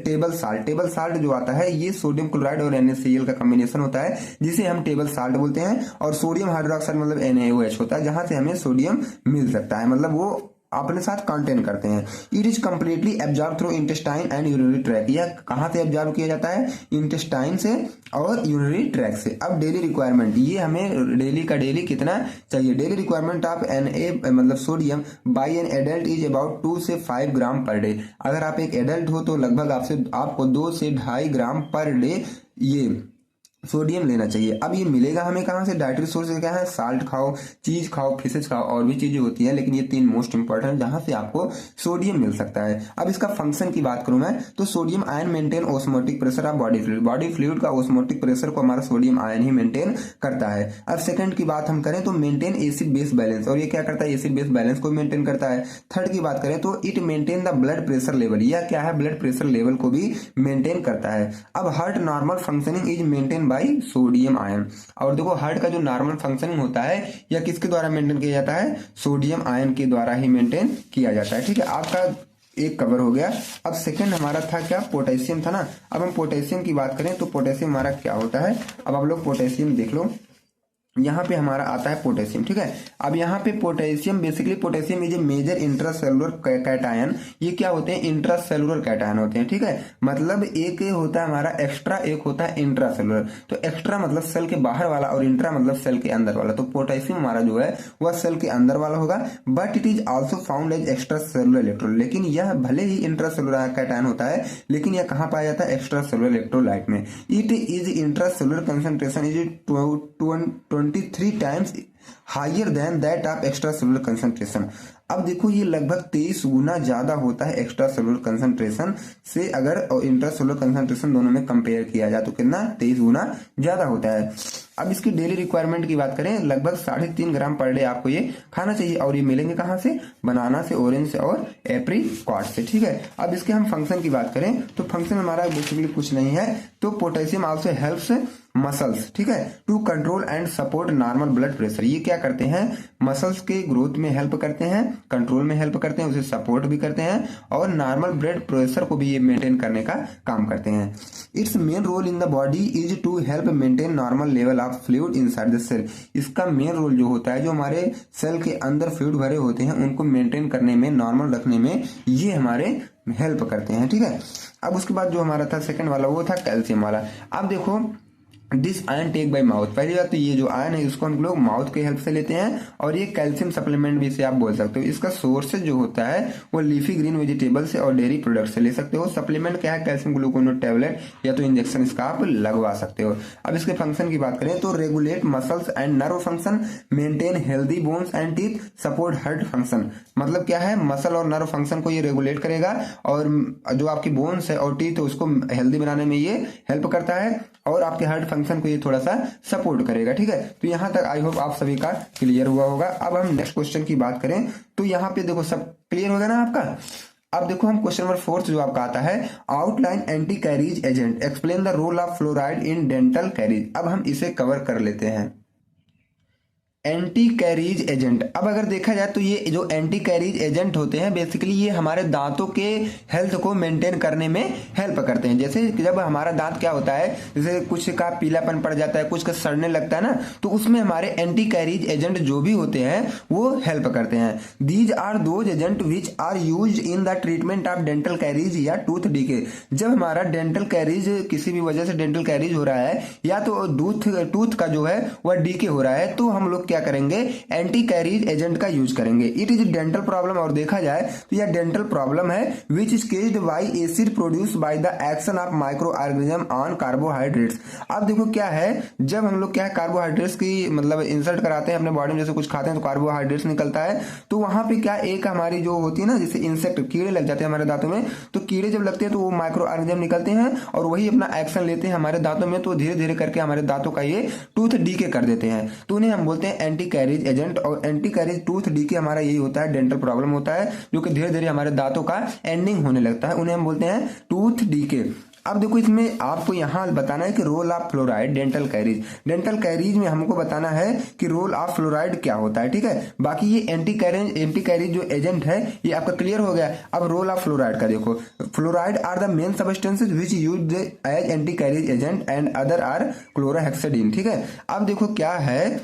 टेबल साल्ट। टेबल साल्ट जो आता है ये सोडियम क्लोराइड और NaCl का कॉम्बिनेशन होता है जिसे हम टेबल साल्ट बोलते हैं। और सोडियम हाइड्रोक्साइड मतलब NaOH होता है जहां से हमें सोडियम मिल सकता है, मतलब वो अपने साथ कंटेन करते हैं। It is completely absorb through intestine and urinary track. यह कहां से एब्जॉर्ब किया जाता है, इंटेस्टाइन से और यूरिनरी ट्रैक से। अब डेली रिक्वायरमेंट, ये हमें डेली का डेली कितना चाहिए, डेली रिक्वायरमेंट ऑफ Na मतलब sodium by an adult is about 2 से 5 ग्राम पर डे। अगर आप एक एडल्ट हो तो लगभग आपको 2 से 2.5 ग्राम पर डे ये सोडियम लेना चाहिए। अब ये मिलेगा हमें कहां से, डाइटरी सोर्स क्या है, साल्ट खाओ, चीज खाओ, फिशेज खाओ, और भी चीजें होती हैं, लेकिन ये तीन मोस्ट इंपॉर्टेंट जहां से आपको सोडियम मिल सकता है। अब इसका फंक्शन की बात करूं मैं तो sodium ion maintain osmotic pressure of body fluid. Body fluid का ओस्मोटिक प्रेशर को हमारा सोडियम आयन ही मेंटेन करता है। अब सेकंड की बात हम करें तो मेंटेन एसिड बेस बैलेंस, और ये क्या करता है, एसिड बेस बैलेंस को मेंटेन करता है। थर्ड की बात करें तो it maintain the blood pressure level, यह क्या है, ब्लड प्रेशर लेवल को भी मेंटेन करता है। अब heart normal functioning is maintain by sodium ion. और देखो हार्ट का जो नॉर्मल फंक्शनिंग होता है या किसके द्वारा मेंटेन किया जाता है, सोडियम आयन के द्वारा ही मेंटेन किया जाता है। ठीक है, आपका एक कवर हो गया। अब सेकंड हमारा था क्या, पोटेशियम था ना। अब हम पोटेशियम की बात करें तो पोटेशियम हमारा क्या होता है। अब आप लोग पोटेशियम देख लो, यहाँ पे हमारा आता है पोटेशियम। ठीक है, अब यहाँ पे potassium basically potassium is a major intracellular cation. ये क्या होते हैं, इंट्रासेलुलर कैटायन होते हैं। ठीक है, मतलब एक होता है हमारा एक्स्ट्रा, एक होता है इंट्रासेलुलर। तो एक्स्ट्रा मतलब सेल के बाहर वाला और इंट्रा मतलब सेल के अंदर वाला। तो पोटेशियम हमारा जो है वह सेल के अंदर वाला होगा, but it is also found as extra cellular electrolyte. लेकिन यह भले ही इंट्रासेलुलर कैटायन होता है लेकिन यह कहाँ पाया जाता है, एक्स्ट्रा सेलुलर इलेक्ट्रोलाइट में। It is intracellular concentration is 23 times higher than that of extra cellular concentration. अब देखो ये लगभग 23 गुना ज्यादा होता है एक्स्ट्रा सेलुलर कंसंट्रेशन से, अगर इंट्रा सेलुलर कंसंट्रेशन दोनों में कंपेयर किया जाए तो कितना, 23 गुना ज्यादा होता है। अब इसकी डेली रिक्वायरमेंट की बात करें, लगभग 3.5 ग्राम पर डे आपको ये खाना चाहिए। और ये मिलेंगे कहाँ से, बनाना से, ऑरेंज से और एप्रिकॉट से। ठीक है, अब इसके हम फंक्शन की बात करें तो फंक्शन हमारा बेसिकली कुछ नहीं है। तो पोटेशियम आल्सो हेल्प्स मसल्स, ठीक है, to control and support normal blood pressure. ये क्या करते हैं, मसल्स के ग्रोथ में हेल्प करते हैं, कंट्रोल में हेल्प करते हैं, उसे सपोर्ट भी करते हैं और नॉर्मल ब्लड प्रेशर को भी ये मेंटेन करने का काम करते हैं। Its main role in the body is to help maintain normal level of fluid inside the cell. इसका मेन रोल जो होता है, जो हमारे सेल के अंदर फ्लूइड भरे होते हैं उनको मेंटेन करने में, नॉर्मल रखने में ये हमारे हेल्प करते हैं। ठीक है, अब उसके बाद जो हमारा था सेकंड वाला वो था कैल्शियम वाला। अब देखो this ion take by mouth, पहली बात तो ये जो आयन है इसको हम लोग माउथ के हेल्प से लेते हैं और ये कैल्शियम सप्लीमेंट भी इसे आप बोल सकते हो। इसका सोर्स जो होता है वो लीफी ग्रीन वेजिटेबल से और डेयरी प्रोडक्ट से ले सकते हो। सप्लीमेंट क्या है, कैल्शियम ग्लूकोनोट टैबलेट या तो इंजेक्शन इसका आप लगवा सकते हो। अब इसके फंक्शन की बात करें तो regulate muscles and nerve function, maintain healthy bones and teeth, support heart function. मतलब क्या है, मसल और नर्व फंक्शन को ये रेगुलेट करेगा और जो आपकी बोन्स है और टीथ है उसको हेल्दी बनाने में ये हेल्प करता है और आपके हार्ट फंक्शन को ये थोड़ा सा सपोर्ट करेगा। ठीक है, तो यहां तक आई होप आप सभी का क्लियर हुआ होगा। अब हम नेक्स्ट क्वेश्चन की बात करें तो यहाँ पे देखो सब क्लियर हो गया ना आपका। अब देखो हम क्वेश्चन नंबर 4 जो आपका आता है, outline anti caries agent, explain the role of fluoride in dental caries. अब हम इसे कवर कर लेते हैं। एंटी कैरीज एजेंट, अब अगर देखा जाए तो ये जो एंटी कैरीज एजेंट होते हैं बेसिकली ये हमारे दांतों के हेल्थ को मेंटेन करने में हेल्प करते हैं। जैसे जब हमारा दांत क्या होता है, जैसे कुछ का पीलापन पड़ जाता है, कुछ का सड़ने लगता है ना, तो उसमें हमारे एंटी कैरीज एजेंट जो भी होते हैं वो हेल्प करते हैं। These are those agent which are use in the treatment of dental caries या टूथ डीके। जब हमारा डेंटल कैरीज किसी भी वजह से डेंटल कैरीज हो रहा है या तो टूथ का जो है वह डीके हो रहा है, तो हम लोग क्या करेंगे, एंटी कैरीज एजेंट का यूज करेंगे। इट इज डेंटल प्रॉब्लम, और देखा जाए तो यह डेंटल प्रॉब्लम है which is caged bye acid produce by the action of micro organism on carbohydrates. अब देखो क्या है, जब हम लोग क्या है कार्बोहाइड्रेट्स की मतलब इंसर्ट कराते हैं अपने बॉडी में, जैसे कुछ खाते हैं तो कार्बोहाइड्रेट्स निकलता है, तो वहां पे क्या एक हमारी जो होती है ना, जैसे इंसेक्ट कीड़े लग जाते हैं हमारे दांतों में, तो कीड़े जब लगते हैं तो वो माइक्रो ऑर्गेनिज्म निकलते हैं और वही अपना एक्शन लेते हैं हमारे दांतों में, तो धीरे धीरे करके हमारे दांतों का ये टूथ डीके कर देते हैं, तो उन्हें हम बोलते हैं एंटी कैरीज एजेंट। और एंटी कैरीज टूथ डीके हमारा यही होता है, डेंटल प्रॉब्लम होता है जो कि धीरे धीरे हमारे दांतों का एंडिंग होने लगता है, उन्हें हम बोलते हैं टूथ डीके। अब देखो इसमें आपको यहां बताना है कि role of fluoride dental caries. Dental caries में हमको बताना है कि रोल ऑफ फ्लोराइड क्या होता है। ठीक है, बाकी ये एंटी कैरीज जो एजेंट है ये आपका क्लियर हो गया। अब रोल ऑफ फ्लोराइड का देखो, fluoride are the main substances which used as anti caries agent and other are chlorhexidine. ठीक है, अब देखो क्या है,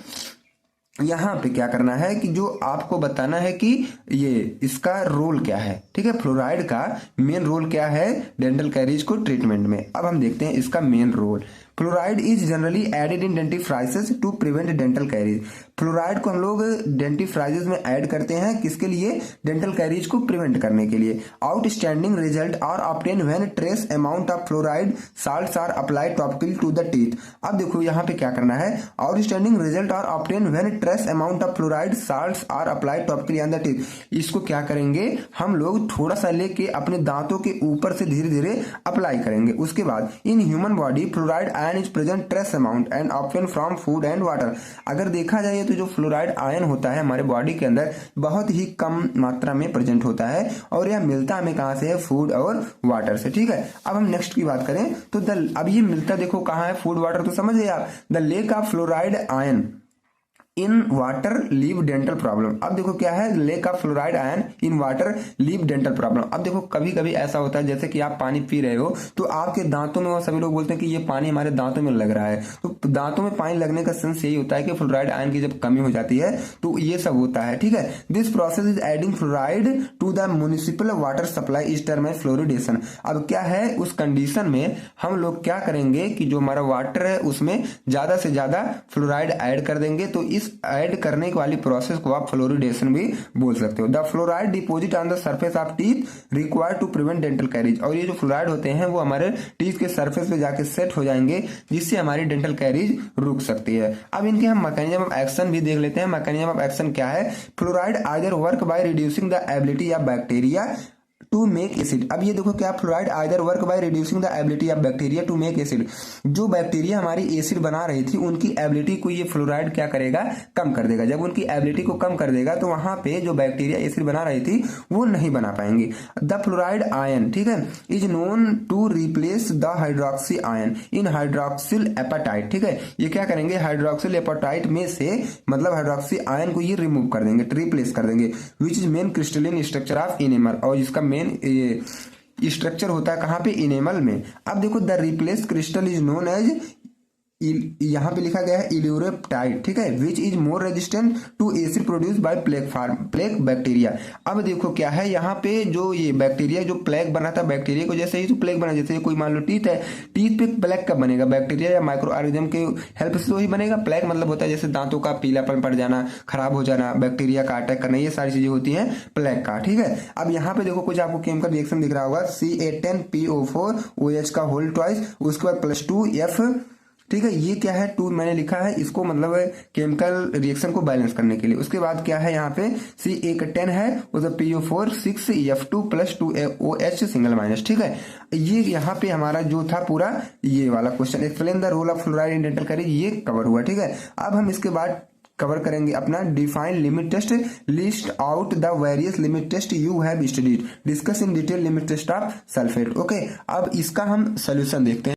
यहां पे क्या करना है कि जो आपको बताना है कि ये इसका रोल क्या है। ठीक है, फ्लोराइड का मेन रोल क्या है डेंटल कैरीज को ट्रीटमेंट में। अब हम देखते हैं इसका main role. Fluoride is generally added in dentifrices to prevent dental caries. Fluoride को हम लोग डेंटिफ्राइसेस में ऐड करते हैं, किसके लिए, डेंटल कैरीज को प्रिवेंट करने के लिए। Outstanding result are obtain when trace amount of fluoride salts are applied topically to the teeth. अब देखो यहाँ पे क्या करना है, outstanding result are obtain when trace amount of fluoride salts are applied topically on the teeth. इसको क्या करेंगे हम लोग, थोड़ा सा लेके अपने दांतों के ऊपर से धीरे धीरे अप्लाई करेंगे। उसके बाद in human body fluoride ion is present trace amount and obtain from food and water. अगर देखा जाए तो जो फ्लोराइड आयन होता है हमारे बॉडी के अंदर बहुत ही कम मात्रा में प्रेजेंट होता है और यह मिलता हमें कहां से है, फूड और वाटर से। ठीक है, अब हम नेक्स्ट की बात करें तो अब ये मिलता देखो कहां है, फूड वाटर, तो समझ गए आप। The lake of fluoride ion in water leave dental problem. अब देखो क्या है, lake of fluoride ion in water leave dental problem. अब देखो कभी कभी ऐसा होता है जैसे कि आप पानी पी रहे हो तो आपके दांतों में, सभी लोग बोलते हैं कि ये पानी हमारे दांतों में लग रहा है, तो दांतों में पानी लगने का सेंस यही होता है कि फ्लोराइड आयन की जब कमी हो जाती है तो ये सब होता है। ठीक है, this process is adding fluoride to the municipal water supply is term as fluoridation. अब क्या है, उस कंडीशन में हम लोग क्या करेंगे कि जो हमारा वाटर है उसमें ज्यादा से ज्यादा फ्लोराइड ऐड कर देंगे, तो इस ऐड करने वाली प्रोसेस को आप फ्लोरिडेशन भी बोल सकते हो। The fluoride deposit on the surface of teeth required to prevent dental caries. और ये जो फ्लोराइड होते हैं वो हमारे टीथ के सरफेस पे जाके सेट हो जाएंगे जिससे हमारी डेंटल कैरीज रुक सकती है। अब इनके हम मैकेनिज्म ऑफ एक्शन भी देख लेते हैं। मैकेनिज्म ऑफ एक्शन क्या है, fluoride either work by reducing the ability of bacteria to make acid. अब ये देखो क्या, fluoride either work by reducing the ability of bacteria to make acid. जो बैक्टीरिया हमारी एसिड बना रही थी उनकी एबिलिटी को ये फ्लोराइड क्या करेगा, कम कर देगा। जब उनकी एबिलिटी को कम कर देगा तो वहां पे जो बैक्टीरिया एसिड बना रही थी वो नहीं बना पाएंगे। द फ्लोराइड आयन, ठीक है, is known to replace the hydroxy ion in hydroxyl apatite. ठीक है, ये क्या करेंगे, हाइड्रोक्सिल एपेटाइट में से मतलब हाइड्रोक्सी आयन को ये रिमूव कर देंगे, रिप्लेस कर देंगे। Which is main crystalline structure of enamel, और इसका मेन स्ट्रक्चर होता है कहां पे, इनेमल में। अब देखो the replace crystal is known as, यहां पे लिखा गया है इल्यूरोप्टाइड, ठीक है, which is more resistant to acid produce by plaque bacteria. अब देखो क्या है, यहाँ पे जो ये बैक्टीरिया जो प्लेग बनाता है बैक्टीरिया को, जैसे ही तो प्लेग बना, जैसे कोई मान लो टीथ है, टीथ पे प्लेग कब बनेगा, बैक्टीरिया या माइक्रो ऑर्गेनिज्म के हेल्प से तो ही बनेगा। प्लेग मतलब होता है जैसे दांतों का पीलापन पड़ जाना, खराब हो जाना, बैक्टीरिया का अटैक करना, ये सारी चीजें होती है प्लेग का। ठीक है, अब यहाँ पे देखो कुछ आपको केमिकल रिएक्शन दिख रहा होगा, C810PO4 OH का होल ट्वाइस, उसके बाद +2F, ठीक है, ये क्या है, 2 मैंने लिखा है इसको, मतलब केमिकल रिएक्शन को बैलेंस करने के लिए। उसके बाद क्या है यहाँ पे, C810 है, उधर PO4 6F2 +2OH single minus. ठीक है, ये यहाँ पे हमारा जो था पूरा ये वाला question, explain the role of fluoride in dental caries, ये कवर हुआ। ठीक है, अब हम इसके बाद कवर करेंगे अपना define limit test, list out the various limit test you have studied, discuss in detail limit test of sulphate. Okay, अब इसका हम सोल्यूशन देखते हैं।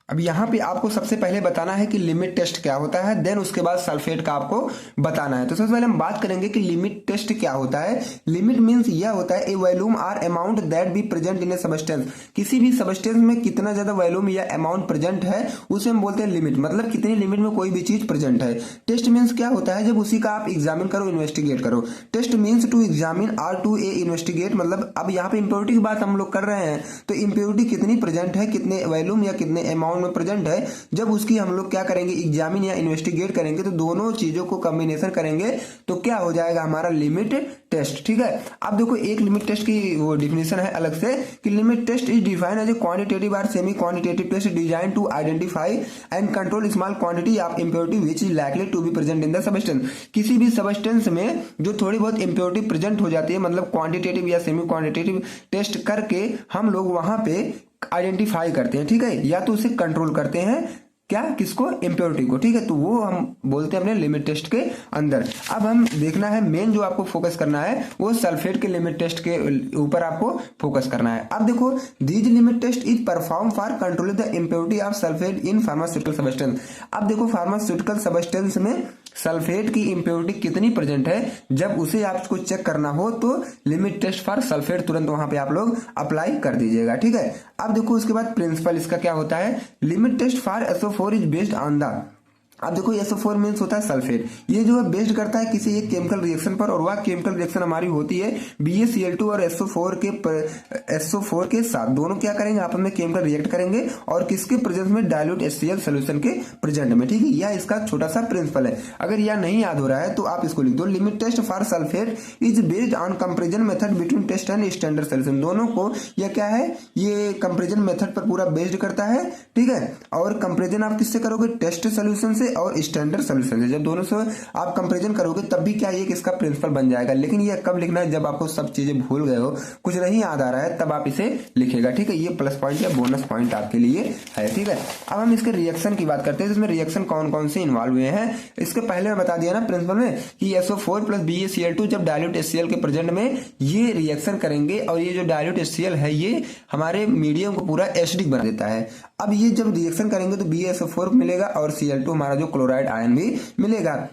अब यहाँ पे आपको सबसे पहले बताना है कि लिमिट टेस्ट क्या होता है, देन उसके बाद सल्फेट का आपको बताना है। तो सबसे पहले हम बात करेंगे कि लिमिट टेस्ट क्या होता है। लिमिट मींस यह होता है a volume or amount that be present in a substance, किसी भी सबस्टेंस में कितना ज्यादा वॉल्यूम या अमाउंट प्रेजेंट है उसे हम बोलते हैं लिमिट, मतलब कितनी लिमिट में कोई भी चीज प्रेजेंट है। टेस्ट मींस क्या होता है, जब उसी का आप एग्जामिन करो, इन्वेस्टिगेट करो। Test means to examine or to a investigate, मतलब अब यहाँ पे इंप्योरिटी की बात हम लोग कर रहे हैं, तो इंप्योरिटी कितनी प्रेजेंट है, कितने वॉल्यूम या कितने अमाउंट में प्रेजेंट है, जब उसकी हम लोग क्या करेंगे, एग्जामिन या इन्वेस्टिगेट करेंगे, तो दोनों चीजों को कॉम्बिनेशन करेंगे तो क्या हो जाएगा हमारा लिमिट टेस्ट। ठीक है, अब देखो एक लिमिट टेस्ट की वो डिफिनेशन है अलग से कि limit test is defined as a quantitative और semi quantitative test design to identify and control small quantity of impurity which is likely to be present in the substance. किसी भी substance में जो थोड़ी बहुत इंप्योरिटी प्रेजेंट हो जाती है, मतलब क्वांटिटेटिव या सेमी क्वांटिटेटिव टेस्ट करके हम लोग वहां पे आइडेंटिफाई करते हैं, ठीक है, या तो उसे कंट्रोल करते हैं, क्या, किसको, इंप्योरिटी को। ठीक है, तो वो हम बोलते हैं अपने लिमिट टेस्ट के अंदर। अब हम देखना है मेन जो आपको फोकस करना है वो सल्फेट के लिमिट टेस्ट के ऊपर आपको फोकस करना है। अब देखो these limit test is perform for control the impurity of sulphate in pharmaceutical substance. अब देखो फार्मास्यूटिकल सबस्टेंस में सल्फेट की इंप्योरिटी कितनी प्रेजेंट है, जब उसे आपको चेक करना हो तो लिमिट टेस्ट फॉर सल्फेट तुरंत वहां पे आप लोग अप्लाई कर दीजिएगा। ठीक है, अब देखो उसके बाद प्रिंसिपल इसका क्या होता है, limit test for SO4 is based on the, अब देखो SO4 मीन्स होता है सल्फेट, ये जो है बेस्ड करता है किसी एक केमिकल रिएक्शन पर, और वह केमिकल रिएक्शन हमारी होती है BaCl2 और SO4 के साथ, दोनों क्या करेंगे आपस में केमिकल रिएक्ट करेंगे और किसके प्रेजेंस में, डाइल्यूट HCl सोल्यूशन के प्रेजेंट में। ठीक है, यह इसका छोटा सा प्रिंसिपल है। अगर यह नहीं याद हो रहा है तो आप इसको लिख दो, limit test for sulphate is based on comparison method between test and standard solution. दोनों को यह क्या है, ये कंपेरिजन मेथड पर पूरा बेस्ड करता है। ठीक है, और कंपेरिजन आप किससे करोगे, टेस्ट सोल्यूशन से और स्टैंडर्ड सोल्यूशन से। जब दोनों से आप कंपैरिजन करोगे तब भी क्या ये इसका प्रिंसिपल बन जाएगा। लेकिन ये कब लिखना है, जब आपको सब चीजें भूल गए हो, कुछ नहीं याद आ रहा है, तब आप इसे लिखेगा। ठीक है, ये प्लस पॉइंट या बोनस पॉइंट आपके लिए है। ठीक है, अब हम इसके रिएक्शन की बात करते हैं, इसमें रिएक्शन कौन कौन से इन्वॉल्व हुए हैं। इसके पहले मैं बता दिया ना प्रिंसिपल में कि SO4 + BaCl2 जब डाइल्यूट HCl के प्रेजेंट में ये रिएक्शन करेंगे, और ये जो डाइल्यूट HCl है ये हमारे मीडियम को पूरा एसिडिक बना देता है। अब ये जब रिएक्शन करेंगे तो BaSO4 मिलेगा और Cl2 हमारा जो क्लोराइड आयन भी मिलेगा।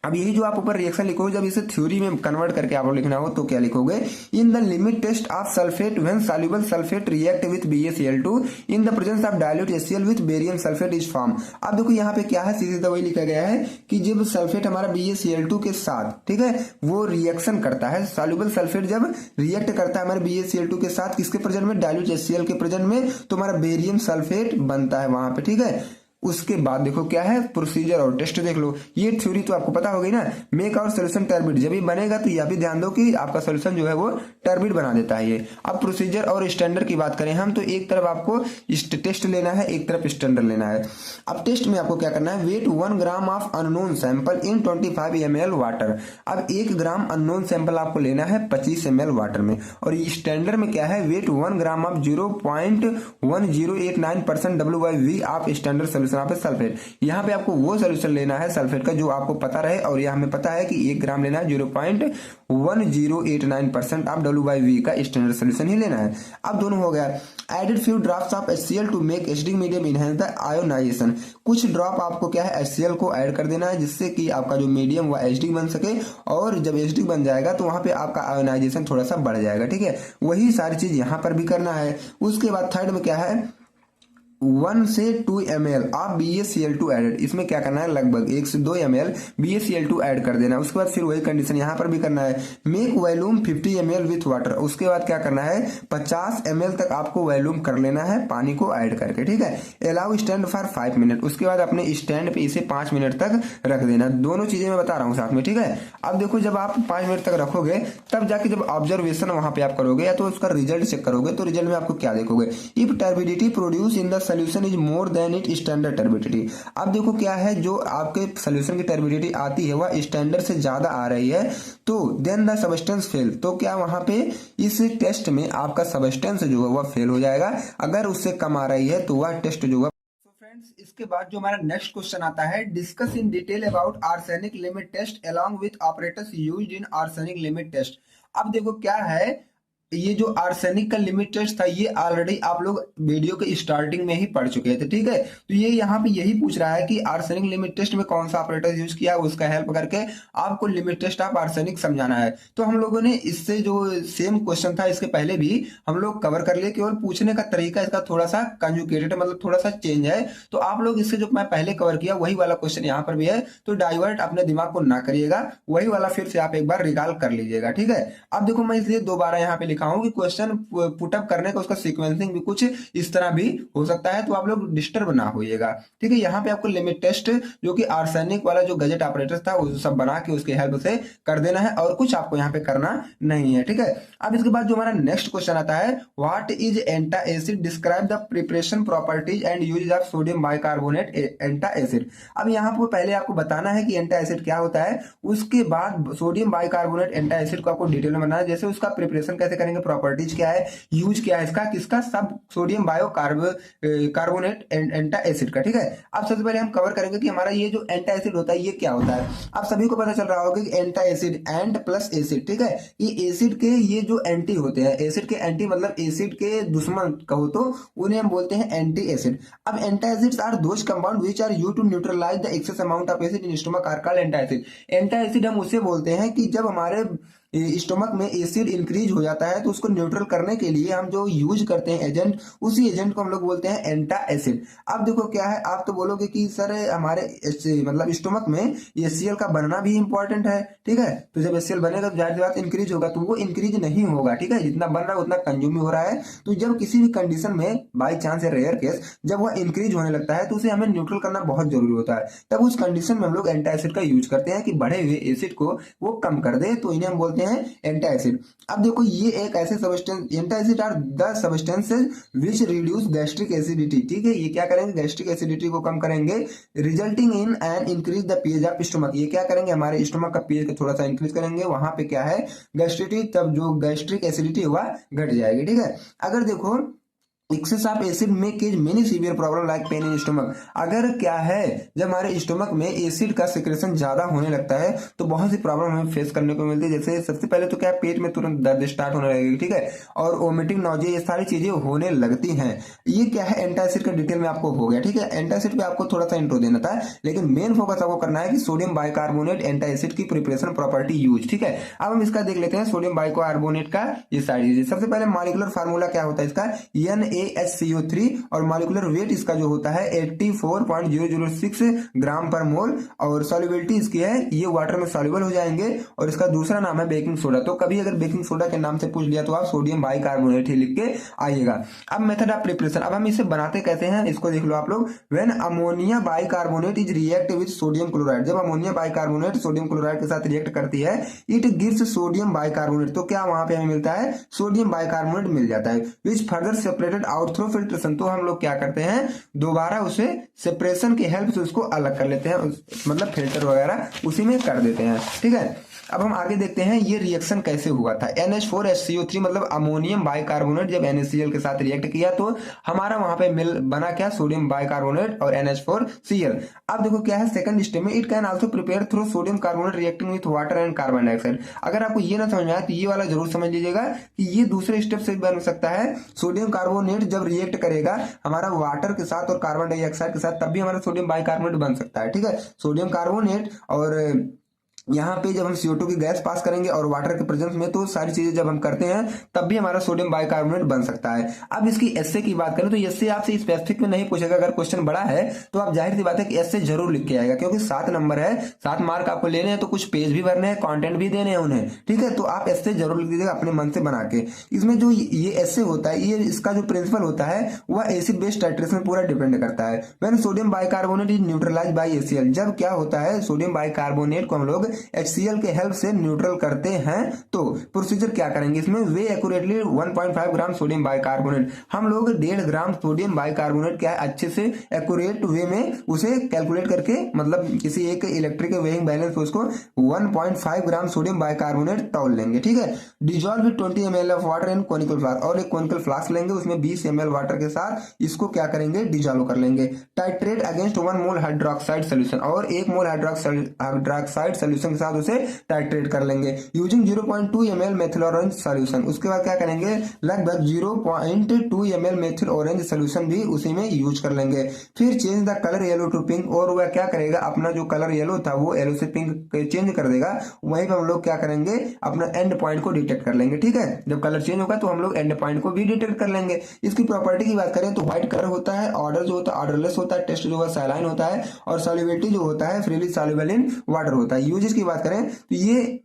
अब यही जो आप ऊपर रिएक्शन लिखोगे, जब इसे थ्योरी में कन्वर्ट करके आपको लिखना हो तो क्या लिखोगे, in the limit test of sulphate when soluble sulphate react with BaCl2 in the presence of dilute HCl with barium sulphate is form. अब देखो यहाँ पे क्या है, सीधे वही लिखा गया है कि जब सल्फेट हमारा BaCl2 के साथ, ठीक है, वो रिएक्शन करता है, सॉल्युबल सल्फेट जब रिएक्ट करता है हमारे BaCl2 के साथ किसके प्रेजेंट में, डाइल्यूट HCl के प्रेजेंट में, तो हमारा बेरियम सल्फेट बनता है वहां पे। ठीक है, उसके बाद देखो क्या है, प्रोसीजर और टेस्ट देख लो। ये थ्योरी तो आपको पता होगी ना, मेक आवर सोल्यूशन टर्बिड, जब ये बनेगा तो यह भी ध्यान दो कि आपका सोल्यूशन जो है वो टर्बिड बना देता है ये। अब प्रोसीजर और स्टैंडर्ड की बात करें हम, तो एक तरफ आपको टेस्ट लेना है, एक तरफ स्टैंडर्ड लेना है। अब टेस्ट में आपको क्या करना है, weigh 1 gram of unknown sample in 25 ml water. अब 1 ग्राम अननोन सैंपल आपको लेना है 25 ml वाटर में। और स्टैंडर्ड में क्या है, वेट 1 ग्राम ऑफ 0.1089% WV आप स्टैंडर्ड सोल्यूशन आप सल्फेट। यहाँ पे आपको वो सोल्यूशन लेना है सल्फेट का जो आपको पता रहे, और यह हमें पता है कि 1 ग्राम लेना है 0.1089% आप WV का स्टैंडर्ड सोल्यूशन ही लेना है। अब दोनों हो गया। Added few drops of HCl to make acidic medium enhance the ionisation. कुछ ड्रॉप आपको क्या है, HCl को ऐड कर देना है जिससे कि आपका जो मीडियम वह एसिडिक बन सके, और जब एसिडिक बन जाएगा तो वहां पे आपका आयोनाइजेशन थोड़ा सा बढ़ जाएगा। ठीक है, वही सारी चीज यहाँ पर भी करना है। उसके बाद थर्ड में क्या है, 1 से 2 ml आप BaCl2 एडेड, इसमें क्या करना है, लगभग 1 से 2 ml BaCl2 ऐड कर देना है। उसके बाद फिर वही कंडीशन यहाँ पर भी करना है, make volume 50 ml with water. उसके बाद क्या करना है, 50 ml तक आपको वॉल्यूम कर लेना है पानी को ऐड करके। ठीक है, अलाउ स्टैंड फॉर 5 मिनट। उसके बाद अपने स्टैंड पे इसे 5 मिनट तक रख देना। दोनों चीजें मैं बता रहा हूँ साथ में। ठीक है, अब देखो जब आप 5 मिनट तक रखोगे तब जाके जब ऑब्जर्वेशन वहां पे आप करोगे या तो उसका रिजल्ट चेक करोगे, तो रिजल्ट में आपको क्या देखोगे, if turbidity produce in the solution is more than it standard turbidity. अब देखो क्या है, जो आपके सोल्यूशन की टर्बिडिटी आती है वह स्टैंडर्ड से ज्यादा आ रही है, तो देन द सबस्टेंस फेल। तो क्या वहां पे इस टेस्ट में आपका सबस्टेंस जो है वह फेल हो जाएगा। अगर उससे कम आ रही है तो वह टेस्ट जो है। फ्रेंड्स, इसके बाद जो हमारा नेक्स्ट क्वेश्चन आता है, discuss in detail about arsenic limit test along with operators used in arsenic limit test. अब देखो क्या है, ये जो आर्सेनिक का लिमिट टेस्ट था ये ऑलरेडी आप लोग वीडियो के स्टार्टिंग में ही पढ़ चुके थे। ठीक है, तो ये यहाँ पे यही पूछ रहा है कि आर्सेनिक लिमिट टेस्ट में कौन सा ऑपरेटर यूज किया, उसका हेल्प करके आपको लिमिट टेस्ट ऑफ आर्सेनिक समझाना है। तो हम लोगों ने इससे जो सेम क्वेश्चन था इसके पहले भी हम लोग कवर कर लिए, केवल पूछने का तरीका इसका थोड़ा सा कंजुकेटेड मतलब थोड़ा सा चेंज है। तो आप लोग इससे जो मैं पहले कवर किया वही वाला क्वेश्चन यहाँ पर भी है, तो डाइवर्ट अपने दिमाग को ना करिएगा, वही वाला फिर से आप एक बार रिकॉल कर लीजिएगा। ठीक है, अब देखो मैं इसलिए दोबारा यहाँ पे लिखा हूं कि क्वेश्चन पुटअप करने का उसका सीक्वेंसिंग भी कुछ इस तरह भी हो सकता है, तो आप लोग डिस्टर्ब ना होइएगा। ठीक है, यहाँ पे आपको लिमिट टेस्ट जो कि आर्सेनिक वाला जो गजेट ऑपरेटर था वो सब बना के उसके हेल्प से कर देना है, और कुछ आपको यहाँ पे करना नहीं है। ठीक है, अब इसके बाद जो हमारा नेक्स्ट क्वेश्चन आता है, what is antacid, describe the preparation properties and use of sodium bicarbonate antacid. अब यहाँ पर पहले आपको बताना है कि एंटा एसिड क्या होता है, उसके बाद सोडियम बाइकार्बोनेट एंटा एसिड को आपको डिटेल में बनाना है, जैसे उसका प्रिपरेशन कैसे करेंगे, प्रॉपर्टीज क्या है, यूज क्या है इसका, किसका, सब सोडियम कार्बोनेट एंटा एसिड का। ठीक है, अब सबसे पहले हम कवर करेंगे कि हमारा ये जो एंटा एसिड होता है ये क्या होता है। आप सभी को पता चल रहा होगा कि एंटा एसिड, एंड प्लस एसिड। ठीक है, ये एसिड के ये जो एंटी होते हैं, एसिड के एंटी मतलब एसिड के दुश्मन कहो तो उन्हें हम बोलते हैं एंटी एसिड। अब antacids are those compound which are used to neutralise the excess amount of acid in stomach are called antacid. Antacid हम उसे बोलते हैं कि जब हमारे स्टमक में एसिड इंक्रीज हो जाता है तो उसको न्यूट्रल करने के लिए हम जो यूज करते हैं एजेंट, उसी एजेंट को हम लोग बोलते हैं एंटा एसिड। अब देखो क्या है, आप तो बोलोगे कि सर हमारे मतलब स्टमक में HCl का बनना भी इंपॉर्टेंट है। ठीक है, तो जब HCl बनेगा तो जाहिर सी बात इंक्रीज होगा, तो वो इंक्रीज नहीं होगा। ठीक है, जितना बन रहा है उतना कंज्यूम हो रहा है। तो जब किसी भी कंडीशन में बाई चांस या रेयर केस जब वह इंक्रीज होने लगता है तो उसे हमें न्यूट्रल करना बहुत जरूरी होता है। तब उस कंडीशन में हम लोग एंटा एसिड का यूज करते हैं कि बढ़े हुए एसिड को वो कम कर दे, तो इन्हें हम बोलते हैं एंटा एसिड। अब देखो ये एक ऐसे substance, antacid are the substances which reduce gastric acidity. ठीक है, ये क्या करेंगे, गैस्ट्रिक एसिडिटी को कम करेंगे, resulting in and increase the pH of stomach. ये क्या करेंगे, हमारे स्टमक का पीएच को थोड़ा सा इंक्रीज करेंगे, वहां पे क्या है गैस्ट्रिटी, तब जो गैस्ट्रिक एसिडिटी हुआ घट जाएगी। ठीक है, अगर देखो एक्सेस ऑफ एसिड में causes many severe problem like pain in stomach. अगर क्या है, जब हमारे स्टमक में एसिड का सिक्रेशन ज्यादा होने लगता है तो बहुत सी प्रॉब्लम हमें फेस करने को मिलती है। जैसे सबसे पहले तो क्या है, पेट में तुरंत दर्द स्टार्ट होने लगेगी। ठीक है, और वोमिटिंग, नॉजिया, ये सारी चीजें होने लगती हैं। ये क्या है, एंटा एसिड का डिटेल में आपको हो गया। ठीक है, एंटा एसिड पे आपको थोड़ा सा इंट्रो देना था, लेकिन मेन फोकस आपको करना है कि सोडियम बाइकार्बोनेट एंटा एसिड की प्रिपरेशन प्रॉपर्टी यूज। ठीक है, अब हम इसका देख लेते हैं सोडियम बाइकार्बोनेट का ये सारी चीजें। सबसे पहले मॉलिक्यूलर फार्मूला क्या होता है इसका, NaHCO3 और मॉलिक्यूलर वेट इसका जो होता है 84.006 ग्राम पर मोल और सॉल्युबिलिटी इसकी है, ये वाटर में सॉल्युबल हो जाएंगे और इसका दूसरा नाम है बेकिंग सोडा। तो कभी अगर बेकिंग सोडा के नाम से पूछ लिया तो आप सोडियम बाइकार्बोनेट ही लिख के आइएगा। अब मेथड ऑफ प्रिपरेशन, अब हम इसे बनाते कैसे हैं इसको देख लो आप लोग। When ammonia bicarbonate is react with sodium chloride, जब अमोनिया बाइकार्बोनेट सोडियम क्लोराइड के साथ रिएक्ट करती है, इट गिव्स सोडियम बाइकार्बोनेट, तो क्या वहां पे हमें मिलता है, सोडियम बाइकार्बोनेट मिल जाता है, which further separated out through filtration. तो हम लोग क्या करते हैं, दोबारा उसे सेपरेशन की हेल्प से उसको अलग कर लेते हैं, मतलब फिल्टर वगैरह उसी में कर देते हैं। ठीक है, अब हम आगे देखते हैं ये रिएक्शन कैसे हुआ था। NH4HCO3 मतलब अमोनियम बाइकार्बोनेट जब NaCl के साथ रिएक्ट किया तो हमारा वहां पे मिल बना क्या, सोडियम बाइकार्बोनेट और NH4Cl। अब देखो क्या है सेकंड स्टेप में, it can also prepare through sodium carbonate reacting with water and carbon dioxide. अगर आपको ये ना समझ में आए तो ये वाला जरूर समझ लीजिएगा कि ये दूसरे स्टेप से बन सकता है। सोडियम कार्बोनेट जब रिएक्ट करेगा हमारा वाटर के साथ और कार्बन डाइऑक्साइड के साथ, तब भी हमारा सोडियम बाइकार्बोनेट बन सकता है। ठीक है, सोडियम कार्बोनेट और यहाँ पे जब हम CO2 की गैस पास करेंगे और वाटर के प्रेजेंस में, तो सारी चीजें जब हम करते हैं तब भी हमारा सोडियम बाइकार्बोनेट बन सकता है। अब इसकी एस्से की बात करें तो एस्से आपसे स्पेसिफिक में नहीं पूछेगा, अगर क्वेश्चन बड़ा है तो आप जाहिर सी बात है कि एस्से जरूर लिख के आएगा, क्योंकि 7 नंबर है, 7 मार्क आपको लेने हैं तो कुछ पेज भी भरने हैं, कंटेंट भी देने हैं उन्हें। ठीक है, तो आप एस्से जरूर लिख दीजिएगा अपने मन से बना के। इसमें जो ये एस्से होता है, ये इसका जो प्रिंसिपल होता है वह एसिड बेस टाइट्रेशन में पूरा डिपेंड करता है। When sodium bicarbonate is neutralised by HCl, जब क्या होता है सोडियम बाइकार्बोनेट को हम लोग HCl के हेल्प से न्यूट्रल करते हैं, तो प्रोसीजर क्या करेंगे इसमें, वे एक्यूरेटली 1.5 ग्राम सोडियम बाइकार्बोनेट, हम लोग 1.5 ग्राम सोडियम बाइकार्बोनेट क्या है अच्छे से एक्यूरेट वे में उसे कैलकुलेट करके, मतलब किसी एक इलेक्ट्रिक वेइंग बैलेंस उसको 1.5 ग्राम सोडियम बाइकार्बोनेट तौल लेंगे। ठीक है, dissolve with 20 ml of water in conical flask, और एक कोनिकल फ्लास्क लेंगे उसमें 20 ml वाटर के साथ इसको क्या करेंगे, डिजॉल्व कर लेंगे। टाइट्रेट अगेंस्ट 1 मोल हाइड्रोक्साइड सोल्यूशन, और 1 मोल हाइड्रोक्साइड सोल्यूशन के साथ उसे टाइट्रेट कर लेंगे using 0.2 ml methyl orange solution. उसके बाद क्या करेंगे, लगभग 0.2 ml मेथिल ऑरेंज सॉल्यूशन भी उसी में यूज कर लेंगे। फिर change the colour yellow to pink, और वह क्या करेगा, अपना जो कलर येलो था वो येलो से पिंक चेंज कर देगा। वहीं पर हम लोग क्या करेंगे, अपना एंड पॉइंट को डिटेक्ट कर लेंगे। ठीक है, जब कलर चेंज होगा तो हम लोग एंड पॉइंट को भी डिटेक्ट कर लेंगे। इसकी प्रॉपर्टी की बात करें तो व्हाइट कलर होता है, ऑर्डर जो होता है ऑर्डरलेस होता है, टेस्ट जो है सैलाइन होता है, और सॉल्युबिलिटी जो होता है फ्रीली सॉल्युबल इन वाटर होता है। यूजेस की बात करें तो ये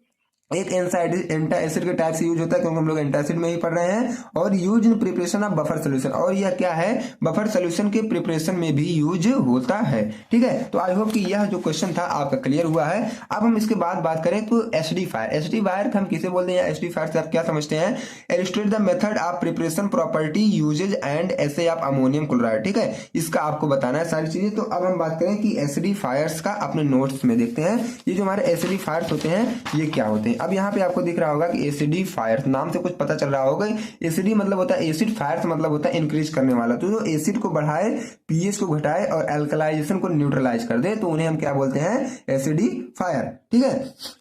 एक एंटा एसिड के टाइप से यूज होता है, क्योंकि हम लोग एंटासिड में ही पढ़ रहे हैं, और use in preparation of buffer solution, और यह क्या है, बफर सोल्यूशन के प्रिपरेशन में भी यूज होता है। ठीक है, तो आई होप कि यह जो क्वेश्चन था आपका क्लियर हुआ है। अब हम इसके बाद बात करें तो एसिडिफायर, एसिडिफायर हम किसे बोलते हैं, एसिडिफायर से आप क्या समझते हैं, illustrate the method of preparation property usages and assay of ammonium chloride. ठीक है, इसका आपको बताना है सारी चीजें। तो अब हम बात करें कि एसिडिफायर्स का अपने नोट्स में देखते हैं, ये जो हमारे एसिडिफायर्स होते हैं ये क्या होते हैं। अब यहाँ पे आपको दिख रहा होगा कि एसिडिफायर, नाम से कुछ पता चल रहा होगा, एसिडी मतलब होता है एसिड, फायर मतलब होता है इंक्रीज करने वाला। तो जो एसिड को बढ़ाए, पीएच को घटाए और एल्कलाइजेशन को न्यूट्रलाइज कर दे, तो उन्हें हम क्या बोलते हैं, एसिडिफायर। ठीक है,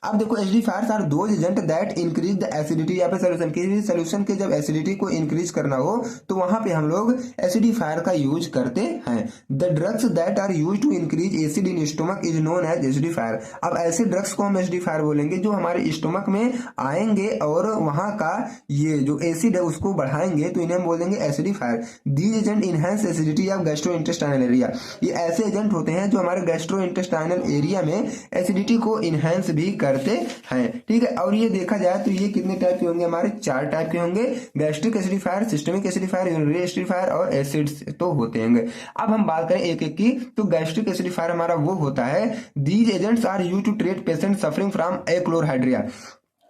अब देखो acidifiers are those agent that increase the acidity, या फिर सोल्यूशन की सोल्यूशन के जब एसिडिटी को इंक्रीज करना हो तो वहां पे हम लोग एसिडिफायर का यूज करते हैं। The drugs that are use to increase acid in stomach is known as acidifier. अब ऐसे ड्रग्स को हम एसिडिफायर बोलेंगे जो हमारे स्टोमक में आएंगे और वहां का ये जो एसिड है उसको बढ़ाएंगे, तो इन्हें हम बोलेंगे acidifier. These agent enhance acidity of gastrointestinal area, ये ऐसे एजेंट होते हैं जो हमारे गैस्ट्रोइंटेस्टाइनल एरिया में एसिडिटी को इनहेंस भी करते हैं। ठीक है, और ये देखा जाए तो ये कितने टाइप के होंगे, हमारे 4 टाइप के होंगे, gastric acidifier, systemic acidifier, urinary acidifier और एसिड्स तो होते होंगे। अब हम बात करें एक एक की, तो गैस्ट्रिक एसिडिफायर हमारा वो होता है, these agents are used to treat patient suffering from achlorhydria.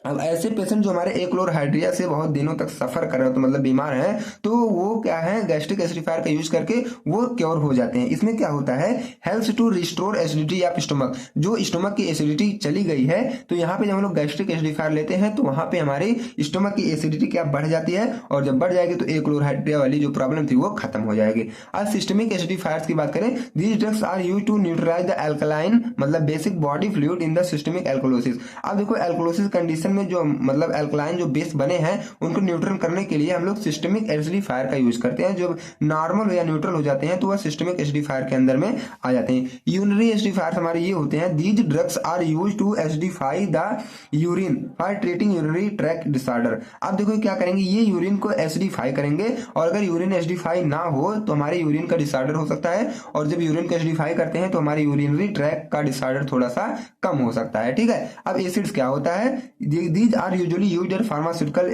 अब ऐसे पेशेंट जो हमारे एक्लोरहाइड्रिया से बहुत दिनों तक सफर कर रहे हो, तो मतलब बीमार हैं, तो वो क्या है, गैस्ट्रिक एसिडिफायर का यूज करके वो क्योर हो जाते हैं। इसमें क्या होता है, helps to restore acidity of stomach, जो स्टोमक की एसिडिटी चली गई है, तो यहाँ पे जब हम लोग गैस्ट्रिक एसिडिफायर लेते हैं तो वहां पे हमारी स्टोमक की एसिडिटी क्या बढ़ जाती है, और जब बढ़ जाएगी तो एक्लोरहाइड्रिया वाली जो प्रॉब्लम थी वो खत्म हो जाएगी। आज सिस्टमिक एसिडिफायर्स की बात करें, these drugs are used to neutralise the alkaline मतलब basic body fluid in the systemic alkalosis. अब देखो एल्कोलोसिस कंडीशन रिएक्शन में जो मतलब एल्कलाइन जो बेस बने हैं उनको न्यूट्रल करने के लिए हम लोग सिस्टमिक एसिडिफायर का यूज करते हैं। जो नॉर्मल या न्यूट्रल हो जाते हैं तो वह सिस्टमिक एसिडिफायर के अंदर में आ जाते हैं। यूरिनरी एसिडिफायर हमारे ये होते हैं, these drugs are used to acidify the urine for treating urinary tract disorder. आप देखो क्या करेंगे, ये यूरिन को एसिडिफाई करेंगे और अगर यूरिन एसिडिफाई ना हो तो हमारे यूरिन का डिसऑर्डर हो सकता है, और जब यूरिन को एसिडिफाई करते हैं तो हमारे यूरिनरी ट्रैक्ट का डिसऑर्डर थोड़ा सा कम हो सकता है। ठीक है, अब एसिड्स क्या होता है, these are usually used in pharmaceutical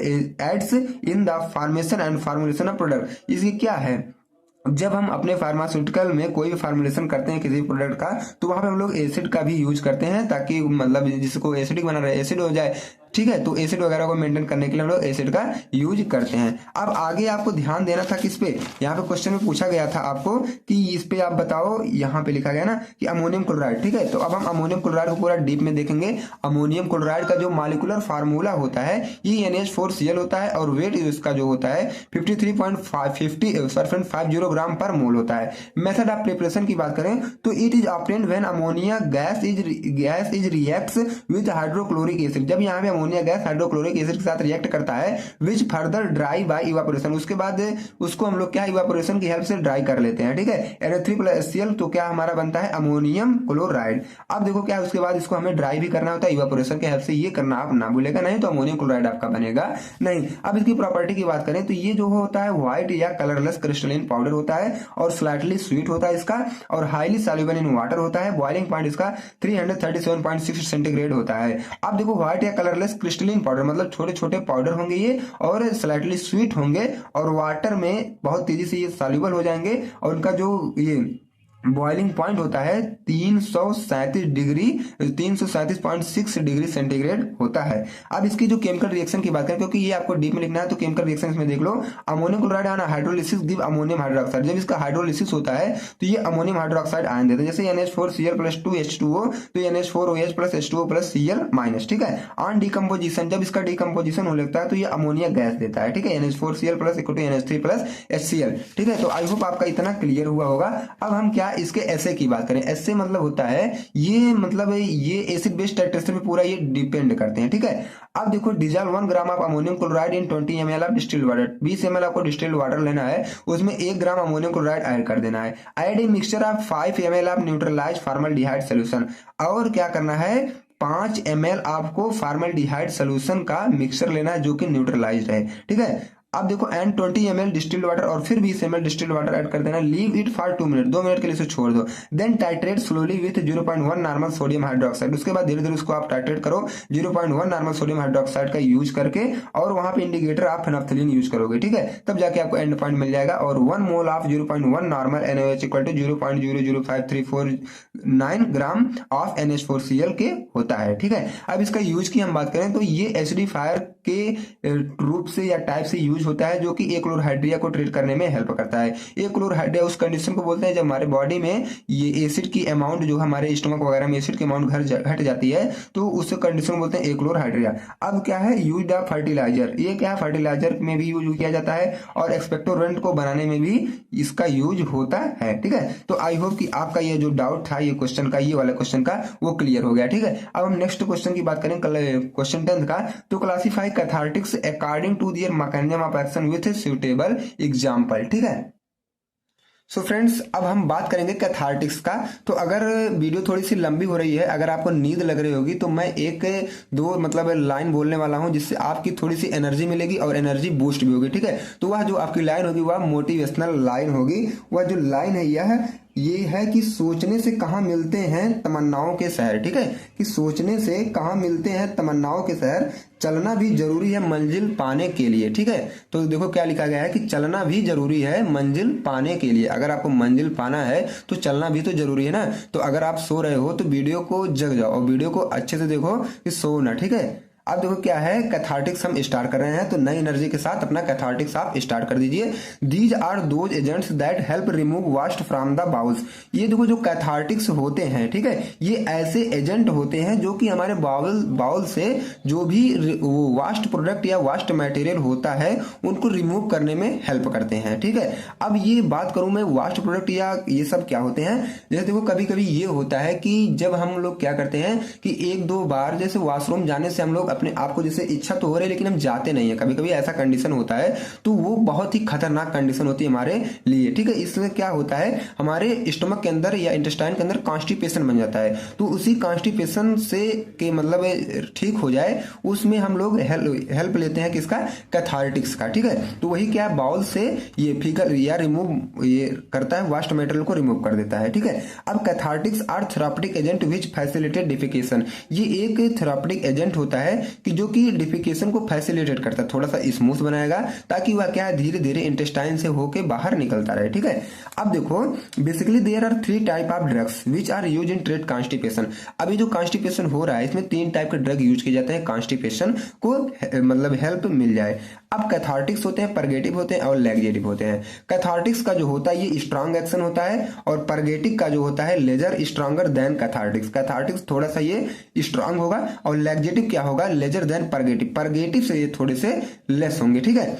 aids in the formation and formulation of product. इसकी क्या है, जब हम अपने फार्मास्यूटिकल में कोई भी फार्मुलेशन करते हैं किसी प्रोडक्ट का तो वहां पे हम लोग एसिड का भी यूज करते हैं ताकि मतलब जिसको एसिडिक बना रहे एसिड हो जाए। ठीक है, तो एसिड वगैरह को मेंटेन करने के लिए हम लोग एसिड का यूज करते हैं। अब आगे आपको ध्यान देना था किस पे, यहाँ पे क्वेश्चन में पूछा गया था आपको कि इस पे आप बताओ, यहाँ पे लिखा गया ना कि अमोनियम क्लोराइड। ठीक है, तो अब हम अमोनियम क्लोराइड को पूरा डीप में देखेंगे। अमोनियम क्लोराइड का जो मॉलिक्यूलर फार्मूला होता है ये NH4Cl होता है और वेट इसका जो होता है 53.50 ग्राम पर मोल होता है। मेथड ऑफ प्रिपरेशन की बात करें तो it is obtained when ammonia gas is reacts with hydrochloric acid. जब यहाँ पे अमोनिया गैस हाइड्रोक्लोरिक एसिड के साथ रिएक्ट करता है which further dry by evaporation, उसके बाद उसको हम लोग क्या इवापोरेशन की हेल्प से ड्राई कर लेते हैं। ठीक है, Na3+Cl तो क्या हमारा बनता है अमोनियम क्लोराइड। अब देखो क्या उसके बाद इसको हमें ड्राई भी करना होता है इवापोरेशन की हेल्प से, ये करना आप ना भूलेगा, नहीं तो अमोनियम क्लोराइड आपका बनेगा नहीं। अब इसकी प्रॉपर्टी की बात करें तो ये जो होता है व्हाइट या कलरलेस क्रिस्टलाइन पाउडर होता है और स्लाइटली स्वीट होता है इसका, और हाईली सॉल्युबल इन वाटर होता है। बॉइलिंग पॉइंट इसका 337.6 सेंटीग्रेड होता है। अब देखो व्हाइट या कलरलेस क्रिस्टलाइन पाउडर मतलब छोटे छोटे पाउडर होंगे ये और स्लाइटली स्वीट होंगे और वाटर में बहुत तेजी से ये सॉल्युबल हो जाएंगे, और उनका जो ये बॉइलिंग पॉइंट होता है 337.6 डिग्री सेंटीग्रेड होता है। अब इसकी जो केमिकल रिएक्शन की बात करें, क्योंकि ये आपको डीप में लिखना है तो केमिकल रिएक्शन इसमें देख लो। Ammonium chloride ion hydrolysis give ammonium hydroxide. जब इसका हाइड्रोलिसिस होता है तो ये अमोनियम हाइड्रोक्साइड आयन देता है, जैसे NH4Cl+2H2O तो NH4OH+H2O+Cl-। ठीक है, ऑन डिकम्पोजिशन जब इसका डिकम्पोजिशन होने लगता है तो ये अमोनिया गैस देता है। ठीक है, NH4Cl+NH3+HCl। ठीक है, तो आई होप आपका इतना क्लियर हुआ होगा। अब हम क्या इसके एसे की बात करें, एसे मतलब होता है ये मतलब ये एसिड बेस कैरेक्टरिस्टिक पे पूरा ये डिपेंड करते हैं। ठीक है, अब देखो dissolve 1 gram of ammonium chloride in 20 ml of distilled water. 20 ml आपको डिस्टिल्ड वाटर लेना है, उसमें 1 ग्राम अमोनियम क्लोराइड ऐड कर देना है। Add a mixture of 5 ml of neutralised formaldehyde solution, और क्या करना है 5 ml आपको फॉर्मल्डिहाइड सोल्यूशन का मिक्सचर लेना है जो कि न्यूट्रलाइज्ड है। ठीक है, अब देखो एंड 20 ml डिस्टिल्ड वाटर और फिर 20 ml डिस्टिल्ड वाटर ऐड कर देना। Leave it for 2 minute, 2 minute के लिए इसे छोड़ दो। Then titrate slowly with 0.1 normal sodium hydroxide. उसके बाद धीरे धीरे उसको आप टाइट्रेट करो 0.1 नॉर्मल सोडियम हाइड्रोक्साइड का यूज करके, और वहां पे इंडिकेटर आप फेनोल्फथलीन यूज करोगे। ठीक है, तब जाके आपको एंड पॉइंट मिल जाएगा। और 1 mole of 0.1 normal NaOH equal to 0.00534 gram of NH4Cl के होता है। ठीक है, अब इसका यूज की हम बात करें तो ये एसिडिफायर के रूप से या टाइप से यूज होता है जो कि एक्लोरहाइड्रिया को ट्रीट करने में हेल्प करता है। एक्लोरहाइड्रिया उस कंडीशन को बोलते हैं जब हमारे बॉडी में ये एसिड की अमाउंट जो हमारे स्टमक वगैरह में एसिड की अमाउंट घट जाती है तो उस कंडीशन को बोलते हैं एक्लोरहाइड्रिया। अब क्या है यूज द फर्टिलाइजर, ये क्या फर्टिलाइजर में भी यूज किया जाता है और एक्सपेक्टोरेंट को बनाने में भी इसका यूज होता है। ठीक है, तो आई होप कि आपका ये जो डाउट था ये क्वेश्चन का, ये वाला क्वेश्चन का, वो क्लियर हो गया। ठीक है, अब हम नेक्स्ट क्वेश्चन की बात करें क्वेश्चन 10 का, तो classify cathartics according to their mechanism of action with suitable example. ठीक है, सो फ्रेंड्स अब हम बात करेंगे कैथार्टिक्स का। तो अगर वीडियो थोड़ी सी लंबी हो रही है, अगर आपको नींद लग रही होगी तो मैं एक दो मतलब लाइन बोलने वाला हूं जिससे आपकी थोड़ी सी एनर्जी मिलेगी और एनर्जी बूस्ट भी होगी। ठीक है, तो वह जो आपकी लाइन होगी वह मोटिवेशनल लाइन होगी। वह जो लाइन है ये है कि सोचने से कहाँ मिलते हैं तमन्नाओं के शहर। ठीक है, कि सोचने से कहाँ मिलते हैं तमन्नाओं के शहर, चलना भी जरूरी है मंजिल पाने के लिए। ठीक है, तो देखो क्या लिखा गया है कि चलना भी जरूरी है मंजिल पाने के लिए। अगर आपको मंजिल पाना है तो चलना भी तो जरूरी है ना। तो अगर आप सो रहे हो तो वीडियो को जग जाओ और वीडियो को अच्छे से देखो कि सो ना। ठीक है, अब देखो क्या है कैथार्टिक्स हम स्टार्ट कर रहे हैं, तो नई एनर्जी के साथ अपना कैथार्टिक्स आप स्टार्ट कर दीजिए। These are those agents that help remove waste from the bowels. ये देखो जो कैथार्टिक्स होते हैं, ठीक है, ये ऐसे एजेंट होते हैं जो कि हमारे बाउल से जो भी वास्ट प्रोडक्ट या वास्ट मटेरियल होता है उनको रिमूव करने में हेल्प करते हैं। ठीक है, अब ये बात करूं मैं वास्ट प्रोडक्ट या ये सब क्या होते हैं, जैसे देखो कभी कभी ये होता है कि जब हम लोग क्या करते हैं कि एक दो बार जैसे वॉशरूम जाने से हम लोग अपने आप को जैसे इच्छा तो हो रही है लेकिन हम जाते नहीं है, कभी कभी ऐसा कंडीशन होता है, तो वो बहुत ही खतरनाक कंडीशन होती है हमारे लिए, ठीक है। इसमें क्या होता है, हमारे स्टमक के अंदर या इंटेस्टाइन के अंदर कॉन्स्टिपेशन बन जाता है, तो उसी कॉन्स्टिपेशन से के मतलब ठीक हो जाए उसमें हम लोग हेल्प लेते हैं किसका, कैथार्टिक्स का, ठीक है। तो वही क्या है, बाउल से ये फिगर या रिमूव ये करता है, वास्ट मटेरियल को रिमूव कर देता है, ठीक है। अब cathartics are therapeutic agent which facilitate defecation, ये एक थेरापेटिक एजेंट होता है कि जो कि डिफिकेशन को फैसिलिटेट करता है, थोड़ा सा स्मूथ बनाएगा ताकि वह क्या है धीरे धीरे इंटेस्टाइन से होके बाहर निकलता रहे, ठीक है। अब देखो basically there are 3 type of drugs which are use in treat constipation. अभी जो कॉन्स्टिपेशन हो रहा है इसमें 3 टाइप के ड्रग यूज किए जाते हैं कॉन्स्टिपेशन को मतलब हेल्प मिल जाए। अब कैथार्टिक्स होते हैं, परगेटिव होते हैं और लैक्जेटिव होते हैं। कैथार्टिक्स का जो होता है ये स्ट्रांग एक्शन होता है और परगेटिव का जो होता है laxative stronger than cathartics. Cathartics थोड़ा सा ये स्ट्रांग होगा और लैक्जेटिव क्या होगा, लेजर देन परगेटिव, परगेटिव से ये थोड़े से लेस होंगे, ठीक है।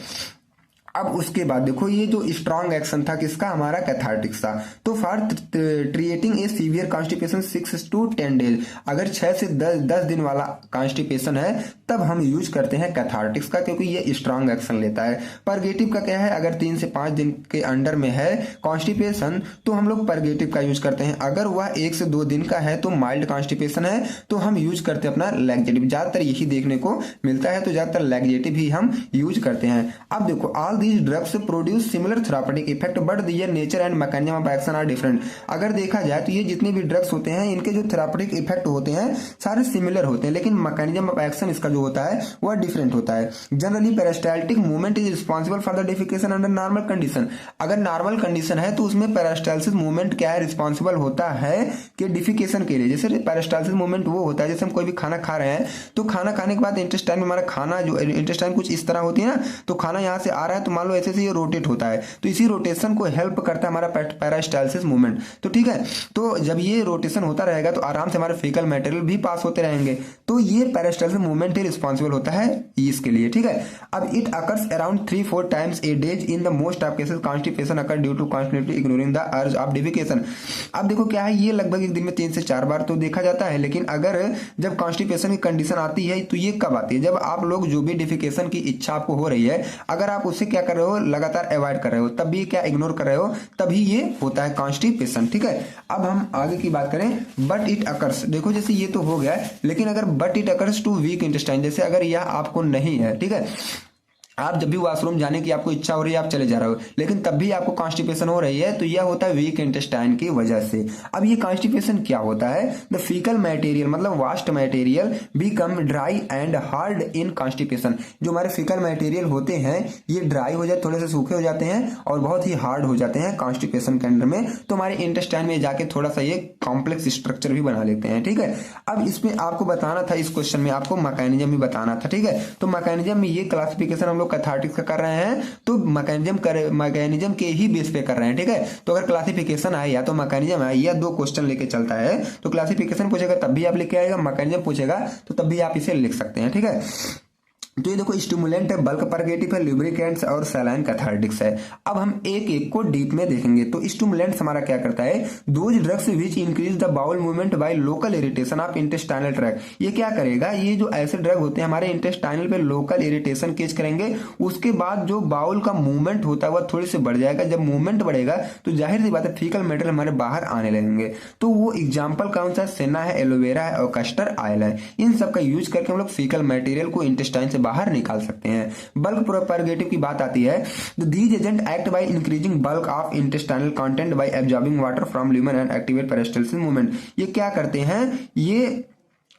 अब उसके बाद देखो ये जो स्ट्रांग एक्शन था किसका, हमारा कैथार्टिक्स था। तो for treating A severe constipation 6 to 10 days, अगर 6 से 10 दिन वाला कॉन्स्टिपेशन है तब हम यूज करते हैं कैथार्टिक्स का, क्योंकि ये स्ट्रांग एक्शन लेता है। परगेटिव का क्या है, अगर 3 से 5 दिन के अंडर में है कॉन्स्टिपेशन तो हम लोग परगेटिव का यूज करते हैं। अगर वह 1 से 2 दिन का है तो माइल्ड कॉन्स्टिपेशन है तो हम यूज करते हैं अपना लैक्जेटिव। ज्यादातर यही देखने को मिलता है तो ज्यादातर लैक्जेटिव ही हम यूज करते हैं। अब देखो all these drugs produce similar therapeutic effect but their nature and mechanism of action are different। अगर देखा जाए तो ये जितने भी ड्रग्स होते हैं इनके जो थेरापेटिक इफेक्ट होते हैं सारे सिमिलर होते हैं, लेकिन मैकेनिज्म ऑफ एक्शन इसका जो होता है वह डिफरेंट होता है। Generally peristaltic movement is responsible for the defecation under normal condition. अगर नॉर्मल कंडीशन है तो उसमें पेरिस्टाल्सिस मूवमेंट क्या है, रिस्पॉन्सिबल होता है कि डिफिकेशन के लिए। जैसे पेरिस्टाल्सिस मूवमेंट वो होता है जैसे हम कोई भी खाना खा रहे हैं तो खाना खाने के बाद इंटेस्टाइन में हमारा खाना जो इंटेस्टाइन कुछ इस तरह होती है ना, तो खाना यहाँ से आ रहा है तो मान लो ऐसे से ये रोटेट होता है, तो इसी रोटेशन को हेल्प करता है हमारा पेरिस्टाल्सिस मूवमेंट। तो ठीक है, तो जब ये रोटेशन होता रहेगा तो आराम से हमारे फीकल मटेरियल भी पास होते रहेंगे, तो ये पेरिस्टाल्सिस मूवमेंट ही रिस्पॉन्सिबल होता है इसके लिए, ठीक है। अब it occurs around 3-4 times a days in the most of cases constipation occur due to constantly ignoring the urge of defecation. अब देखो क्या है, ये लगभग एक दिन में 3 से 4 बार तो देखा जाता है, लेकिन अगर जब कॉन्स्टिपेशन की कंडीशन आती है तो ये कब आती है, जब आप लोग जो भी डिफिकेशन की इच्छा आपको हो रही है अगर आप उससे क्या कर रहे हो, लगातार अवॉइड कर रहे हो, तब भी क्या इग्नोर कर रहे हो, तभी ये होता है कॉन्स्टिपेशन, ठीक है। अब हम आगे की बात करें, बट इट अकर्स। देखो जैसे ये तो हो गया, लेकिन अगर but it occurs to weak intestine, जैसे अगर यह आपको नहीं है, ठीक है, आप जब भी वॉशरूम जाने की आपको इच्छा हो रही है आप चले जा रहे हो, लेकिन तब भी आपको कॉन्स्टिपेशन हो रही है, तो यह होता है वीक इंटेस्टाइन की वजह से। अब ये कॉन्स्टिपेशन क्या होता है, द फीकल मटेरियल मतलब vast material become dry and hard in constipation. जो हमारे फीकल मटेरियल होते हैं ये ड्राई हो जाते, थोड़े से सूखे हो जाते हैं और बहुत ही हार्ड हो जाते हैं कॉन्स्टिपेशन के अंदर में, तो हमारे इंटेस्टाइन में जाके थोड़ा सा ये कॉम्प्लेक्स स्ट्रक्चर भी बना लेते हैं, ठीक है। अब इसमें आपको बताना था, इस क्वेश्चन में आपको मैकेनिज्म भी बताना था, ठीक है। तो मैकेनिज्म में ये क्लासिफिकेशन हम लोग कैथार्टिक्स का कर रहे हैं तो मैकेनिज्म के ही बेस पे कर रहे हैं, ठीक है। तो अगर क्लासिफिकेशन आए या तो मैकेनिज्म आए या 2 क्वेश्चन लेके चलता है, तो क्लासिफिकेशन पूछेगा तब भी आप लिख के आएगा, मैकेनिज्म पूछेगा तो तब भी आप इसे लिख सकते हैं, ठीक है। तो ये देखो स्टिमुलेंट है, बल्क परगेटिव है, लुब्रिकेंट्स और सैलाइन कैथार्टिक्स है। अब हम एक एक को डीप में देखेंगे। तो स्टिमुलेंट्स हमारा क्या करता है, those drugs which increase the bowel movement by local irritation of intestinal tract. ये क्या करेगा, ये जो ऐसे ड्रग होते हैं हमारे इंटेस्टाइनल पे लोकल इरिटेशन केज करेंगे, उसके बाद जो बाउल का मूवमेंट होता है वह थोड़ी से बढ़ जाएगा। जब मूवमेंट बढ़ेगा तो जाहिर सी बात है फीकल मेटेरियल हमारे बाहर आने लगेंगे। तो वो एग्जाम्पल कौन सा, सेना है, एलोवेरा है और कस्टर ऑयल है। इन सब का यूज करके हम लोग फीकल मेटेरियल को इंटेस्टाइन से बाहर निकाल सकते हैं। बल्क प्रोपगेटिव की बात आती है, these agent act by increasing bulk of intestinal content bye absorbing water from lumen and activate peristalsis movement. ये क्या करते हैं, ये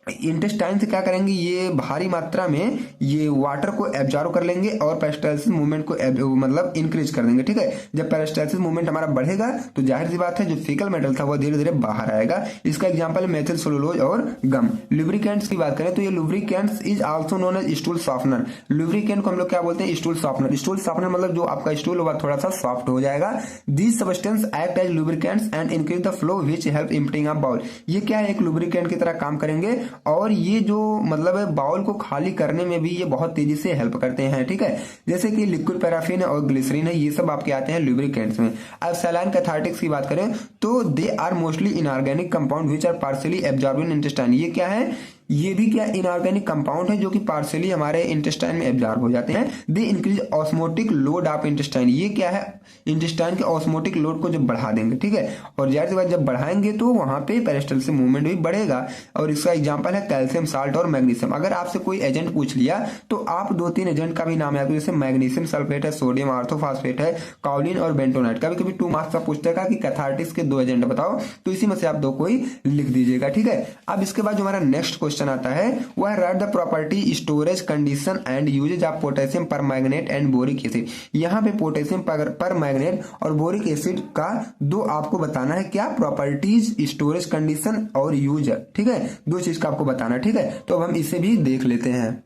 इंटेस्टाइन से क्या करेंगे, ये भारी मात्रा में ये वाटर को एब्जॉर्ब कर लेंगे और पेरिस्टाल्सिस मूवमेंट को मतलब इंक्रीज कर देंगे, ठीक है। जब पेरिस्टाल्सिस मूवमेंट हमारा बढ़ेगा तो जाहिर सी बात है जो फीकल मेटल था वो धीरे धीरे बाहर आएगा। इसका एग्जांपल है मेथिल सेलुलोज और गम। लुब्रिकेंट्स की बात करें तो ये lubricants is also known as stool softener. Lubricant को हम लोग क्या बोलते हैं, स्टूल सॉफ्टनर। स्टूल सॉफ्टनर मतलब जो आपका स्टूल होगा थोड़ा सा सॉफ्ट हो जाएगा। These substance act as lubricants and increase the flow which help emptying of bowel. ये क्या है, एक लुब्रिकेंट की तरह काम करेंगे और ये जो मतलब है बाउल को खाली करने में भी ये बहुत तेजी से हेल्प करते हैं, ठीक है। जैसे कि लिक्विड पैराफिन और ग्लिसरीन है, ये सब आपके आते हैं लुब्रिकेंट्स में। अब सैलाइन कैथार्टिक्स की बात करें तो they are mostly inorganic compound which are partially absorb in intestine. ये क्या है, ये भी क्या इनऑर्गेनिक कंपाउंड है जो कि पार्शियली हमारे इंटेस्टाइन में एब्जॉर्ब हो जाते हैं। They increase osmotic load of intestine, ये क्या है इंटेस्टाइन के ऑस्मोटिक लोड को जब बढ़ा देंगे, ठीक है, और जाहिर सी बात जब बढ़ाएंगे तो वहां पे पेरिस्टल्सिक मूवमेंट भी बढ़ेगा। और इसका एग्जांपल है कैल्शियम साल्ट और मैग्नीशियम। अगर आपसे कोई एजेंट पूछ लिया तो आप 2-3 एजेंट का भी नाम याद करो, जैसे मैग्नीशियम सल्फेट है, सोडियम ऑर्थोफॉस्फेट है, काउलिन और बेंटोनाइट। कभी कभी 2 मार्क्स का पूछता है कि कैथार्टिक्स के 2 एजेंट बताओ, तो इसी में से आप 2 कोई लिख दीजिएगा, ठीक है। अब इसके बाद जो हमारा नेक्स्ट क्वेश्चन आता है वह है right the property, storage, condition and usages of potassium permanganate and boric acid. यहाँ पे पोटेशियम परमैंगनेट और बोरिक एसिड का 2 आपको बताना है क्या प्रॉपर्टीज, स्टोरेज कंडीशन और यूज, ठीक है, 2 चीज का आपको बताना है, ठीक है। तो अब हम इसे भी देख लेते हैं।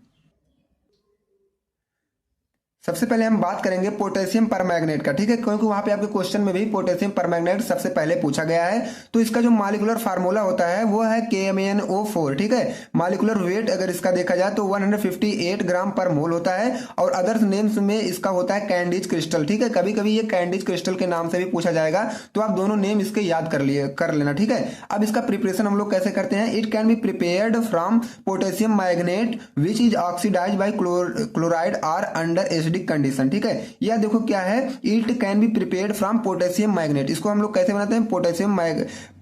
सबसे पहले हम बात करेंगे पोटेशियम परमैंगनेट का, ठीक है, क्योंकि वहां पे आपके क्वेश्चन में भी पोटेशियम परमैंगनेट सबसे पहले पूछा गया है। तो इसका जो मॉलिक्यूलर फार्मूला होता है वो है KMnO4, ठीक है। मॉलिक्यूलर वेट अगर इसका देखा जाए तो 158 ग्राम पर मोल होता है। और अदर्स नेम्स में इसका होता है कैंडिज क्रिस्टल, ठीक है, कभी कभी ये कैंडिज क्रिस्टल के नाम से भी पूछा जाएगा, तो आप दोनों नेम इसके याद कर लेना, ठीक है। अब इसका प्रिपरेशन हम लोग कैसे करते हैं, it can be prepared from potassium manganate which is oxidise by chloride or under acidic condition, ठीक है। यह देखो क्या है, it can be prepared from potassium manganate. इसको हम लोग कैसे बनाते हैं,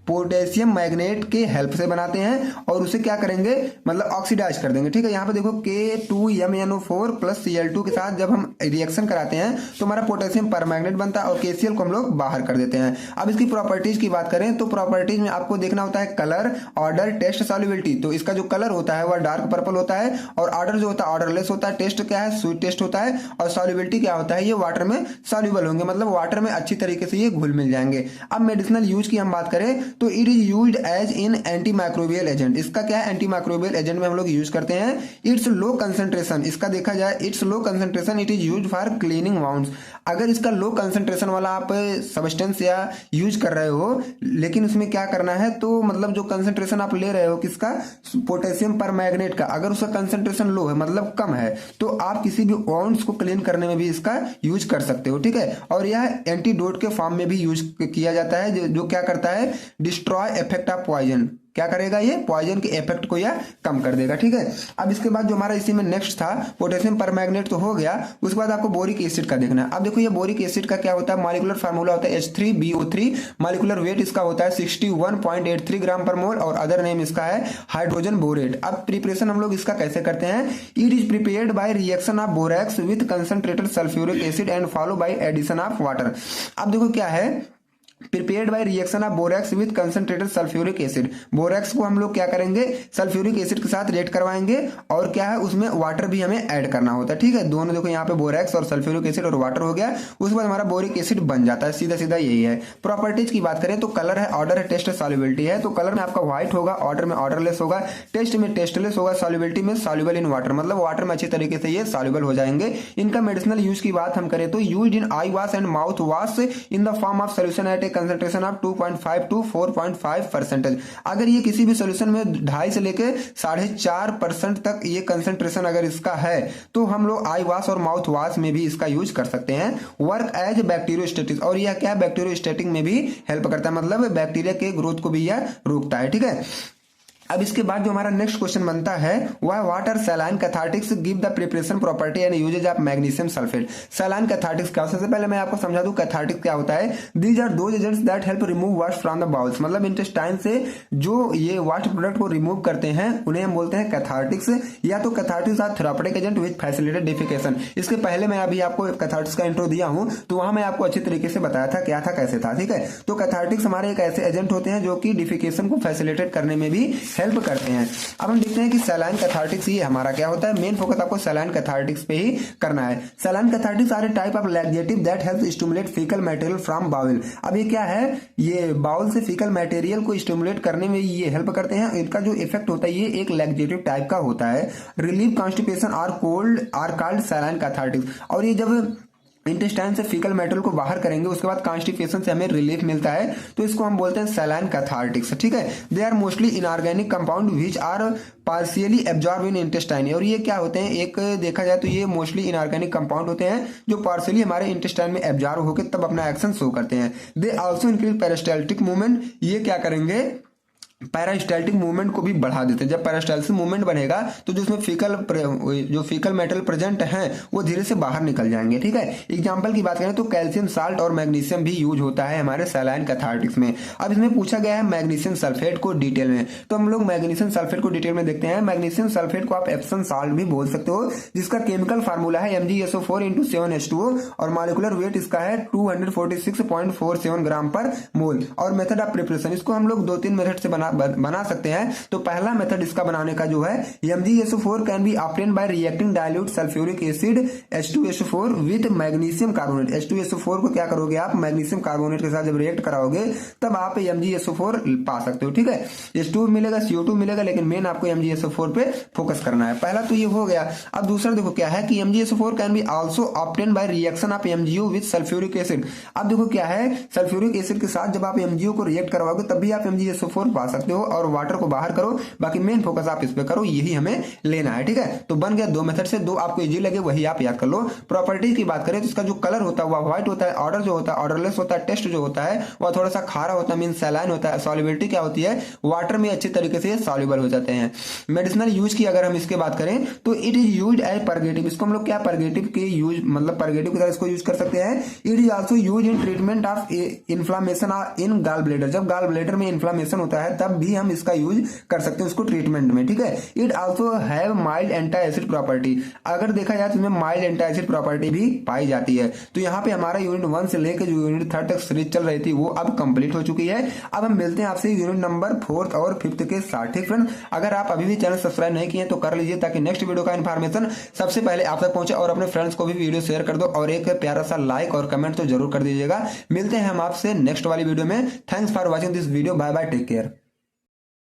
पोटेशियम मैग्नेट के हेल्प से बनाते हैं और उसे क्या करेंगे मतलब ऑक्सीडाइज कर देंगे, ठीक है। यहाँ पे देखो K2MnO4 प्लस Cl2 के साथ जब हम रिएक्शन कराते हैं तो हमारा पोटेशियम परमैंगनेट बनता है और KCl को हम लोग बाहर कर देते हैं। अब इसकी प्रॉपर्टीज की बात करें तो प्रॉपर्टीज में आपको देखना होता है कलर, ऑर्डर, टेस्ट, सॉल्युबिलिटी। तो इसका जो कलर होता है वह डार्क पर्पल होता है और ऑर्डर जो होता है ऑर्डरलेस होता है, टेस्ट क्या है स्वीट टेस्ट होता है और सॉल्युबिलिटी क्या होता है ये वाटर में सॉल्युबल होंगे, मतलब वाटर में अच्छी तरीके से ये घुल मिल जाएंगे। अब मेडिसिनल यूज की हम बात करें तो it is used as in anti microbial agent. इसका क्या है एंटी माइक्रोबियल एजेंट में हम लोग यूज करते हैं। इट्स लो कंसंट्रेशन, इसका देखा जाए it's low concentration, it is used for cleaning wounds. अगर इसका लो कंसंट्रेशन वाला आप सब्सटेंस या यूज कर रहे हो लेकिन उसमें क्या करना है तो मतलब जो कंसंट्रेशन आप ले रहे हो किसका पोटेशियम परमैंगनेट का, अगर उसका कंसंट्रेशन लो है मतलब कम है तो आप किसी भी वाउंड्स को क्लीन करने में भी इसका यूज कर सकते हो, ठीक है। और यह एंटीडोट के फॉर्म में भी यूज किया जाता है जो क्या करता है डिस्ट्रॉय इफेक्ट ऑफ पॉइजन, क्या करेगा ये पॉइजन के इफेक्ट को यह कम कर देगा, ठीक है। अब इसके बाद जो हमारा इसी में नेक्स्ट था पोटेशियम परमैंगनेट तो हो गया, उसके बाद आपको बोरिक एसिड का देखना है। अब देखो ये बोरिक एसिड का क्या होता है मॉलिक्यूलर फार्मूला होता है H3BO3, मॉलिक्यूलर वेट इसका होता है 61.83 ग्राम पर मोल और अदर नेम इसका है हाइड्रोजन बोरेट। अब प्रिपरेशन हम लोग इसका कैसे करते हैं, it is prepared by reaction of borax with concentrated sulphuric acid and follow by addition of water. अब देखो क्या है prepared by reaction of borax with concentrated sulphuric acid. Borax को हम लोग क्या करेंगे सल्फ्यूरिक एसिड के साथ रिएक्ट करवाएंगे और क्या है उसमें वाटर भी हमें ऐड करना होता है, ठीक है। दोनों देखो यहाँ पे बोरैक्स और सल्फ्यूरिक एसिड और वाटर हो गया, उसके बाद हमारा बोरिक एसिड बन जाता है, सीधा सीधा यही है। प्रॉपर्टीज की बात करें तो कलर है, ऑर्डर है, टेस्ट है, सॉल्युबिलिटी है। तो कलर में आपका व्हाइट होगा, ऑर्डर में ऑर्डरलेस होगा, टेस्ट में टेस्टलेस होगा, सॉल्युबिलिटी में सॉल्युबल इन वाटर, मतलब वाटर में अच्छी तरीके से ये सॉल्युबल हो जाएंगे। इनका मेडिसिनल यूज की बात हम करें तो used in eye wash and mouth wash in the form of solution at a concentration of 2.5 to 4.5%। अगर ये किसी भी सॉल्यूशन में 2.5 से लेके 4.5% तक ये कंसंट्रेशन अगर इसका है तो हम लोग आई वॉश और माउथ वॉश में भी इसका यूज कर सकते हैं। वर्क एज बैक्टीरियोस्टेटिक, और यह क्या बैक्टीरियोस्टेटिक में भी हेल्प करता है, मतलब बैक्टीरिया के ग्रोथ को भी यह रोकता है, ठीक है। अब इसके बाद जो हमारा नेक्स्ट क्वेश्चन बनता है वह water saline cathartics give the preparation property and usages of magnesium sulphate. Saline cathartics क्या, सबसे पहले मैं आपको समझा दूं कैथार्टिक्स क्या होता है। These are those agents that help remove waste from the bowels, मतलब इंटेस्टाइन से जो ये वास्ट प्रोडक्ट को रिमूव करते हैं उन्हें हम बोलते हैं कैथार्टिक्स। या तो cathartics are therapeutic agent which facilitate defecation. इसके पहले मैं अभी आपको कैथार्टिक्स का इंट्रो दिया हूं तो वहां मैं आपको अच्छी तरीके से बताया था क्या था कैसे था, ठीक है। तो कैथार्टिक्स हमारे एक ऐसे एजेंट होते हैं जो कि डिफिकेशन को फैसिलिटेट करने में भी हेल्प करते हैं। अब हम देखते हैं कि सैलाइन कैथार्टिक्स ये हमारा क्या होता है, मेन फोकस आपको सैलाइन कैथार्टिक्स पे ही करना है। Saline cathartics are a type of laxative that help stimulate faecal material from bowel. अब ये क्या है, ये बाउल से फीकल मटेरियल को स्टिमुलेट करने में ये हेल्प करते हैं। इनका जो इफेक्ट होता है ये एक लैक्सेटिव टाइप का होता है। Relieve constipation are called saline cathartics. और ये जब इंटेस्टाइन से फीकल मेटेरियल को बाहर करेंगे उसके बाद कॉन्स्टिपेशन से हमें रिलीफ मिलता है तो इसको हम बोलते हैं सैलाइन कैथार्टिक्स, ठीक है। They are mostly inorganic compound which are partially absorb in intestine. और ये क्या होते हैं, एक देखा जाए तो ये मोस्टली इनऑर्गेनिक कंपाउंड होते हैं जो पार्शियली हमारे इंटेस्टाइन में एब्जॉर्ब होकर तब अपना एक्शन शो करते हैं। They also increase peristaltic movement, ये क्या करेंगे पैरास्टाल्टिक मूवमेंट को भी बढ़ा देते हैं। जब पैरास्टाल्टिक मूवमेंट बनेगा तो जो उसमें फीकल मेटल प्रेजेंट हैं वो धीरे से बाहर निकल जाएंगे। ठीक है, एग्जांपल की बात करें तो कैल्शियम साल्ट और मैग्नीशियम भी यूज होता है हमारे सलाइन कैथार्टिक्स में। अब इसमें पूछा गया है मैग्नीशियम सल्फेट को डिटेल में, तो हम लोग मैग्नीशियम सल्फेट को डिटेल में देखते हैं। मैग्नीशियम सल्फेट को आप एप्सम साल्ट भी बोल सकते हो, जिसका केमिकल फार्मूला है MgSO4 × 7H2O और मॉलिक्यूलर वेट इसका है 246.47 ग्राम पर मोल। और मेथड ऑफ प्रिपरेशन, इसको हम लोग 2-3 मेथड से बना सकते हैं। तो पहला मेथड इसका बनाने का जो है, MgSO4 can be obtain bye reacting dilute sulphuric acid H2SO4 with magnesium carbonate. H2SO4 को क्या करोगे आप, मैग्नीशियम कार्बोनेट के साथ जब रिएक्ट कराओगे तब आप MgSO4 पा सकते हो। ठीक है, H2 मिलेगा, CO2 मिलेगा, लेकिन मेन आपको MgSO4 पे फोकस करना है। पहला तो ये हो गया। अब दूसरा देखो क्या है कि MgSO4 can be also obtain bye reaction of MgO with sulphuric acid. अब देखो क्या है, सल्फ्यूरिक एसिड के साथ जब आप MgO को रिएक्ट करवाओगे तब भी आप MgSO4 पा सकते हो, और वाटर को बाहर करो, बाकी मेन फोकस आप इस पे करो, यही हमें लेना है। ठीक है, तो बन गया 2 मेथड से, 2 आपको इजी लगे वही आप याद कर लो। प्रॉपर्टीज की बात करें तो इसका जो कलर होता है वह व्हाइट होता है, ऑर्डर जो होता है ऑर्डरलेस होता है, टेस्ट जो होता है वह थोड़ा सा खारा होता है, मीन सैलाइन होता है। सॉल्युबिलिटी क्या होती है, वाटर में अच्छी तरीके से सॉल्युबल हो जाते हैं। मेडिसिनल यूज की अगर हम इसके बात करें तो it is used as purgative. इसको हम लोग क्या परगेटिव के यूज, मतलब परगेटिव की तरह इसको यूज कर सकते हैं। It is also use in treatment of inflammation in gall bladder. जब गॉल ब्लेडर में इन्फ्लामेशन होता है तब भी हम इसका यूज कर सकते हैं उसको ट्रीटमेंट में। ठीक है, it also have mild anti acid property. अगर देखा जाए तो इसमें माइल्ड एंटी एसिड प्रॉपर्टी भी पाई जाती है। तो यहाँ पे हमारा यूनिट 1 से लेकर जो यूनिट 3 तक सीरीज चल रही थी वो अब कंप्लीट हो चुकी है। अब हम मिलते हैं आपसे यूनिट नंबर 4 और 5 के साथ। ठीक फ्रेंड, अगर आप अभी भी चैनल सब्सक्राइब नहीं किए तो कर लीजिए, ताकि नेक्स्ट वीडियो का इन्फॉर्मेशन सबसे पहले आप तक पहुंचे, और अपने फ्रेंड्स को भी वीडियो शेयर कर दो, और एक प्यारा सा लाइक और कमेंट तो जरूर कर दीजिएगा। मिलते हैं हम आपसे नेक्स्ट वाली वीडियो में। Thanks for watching this video, bye bye, take care.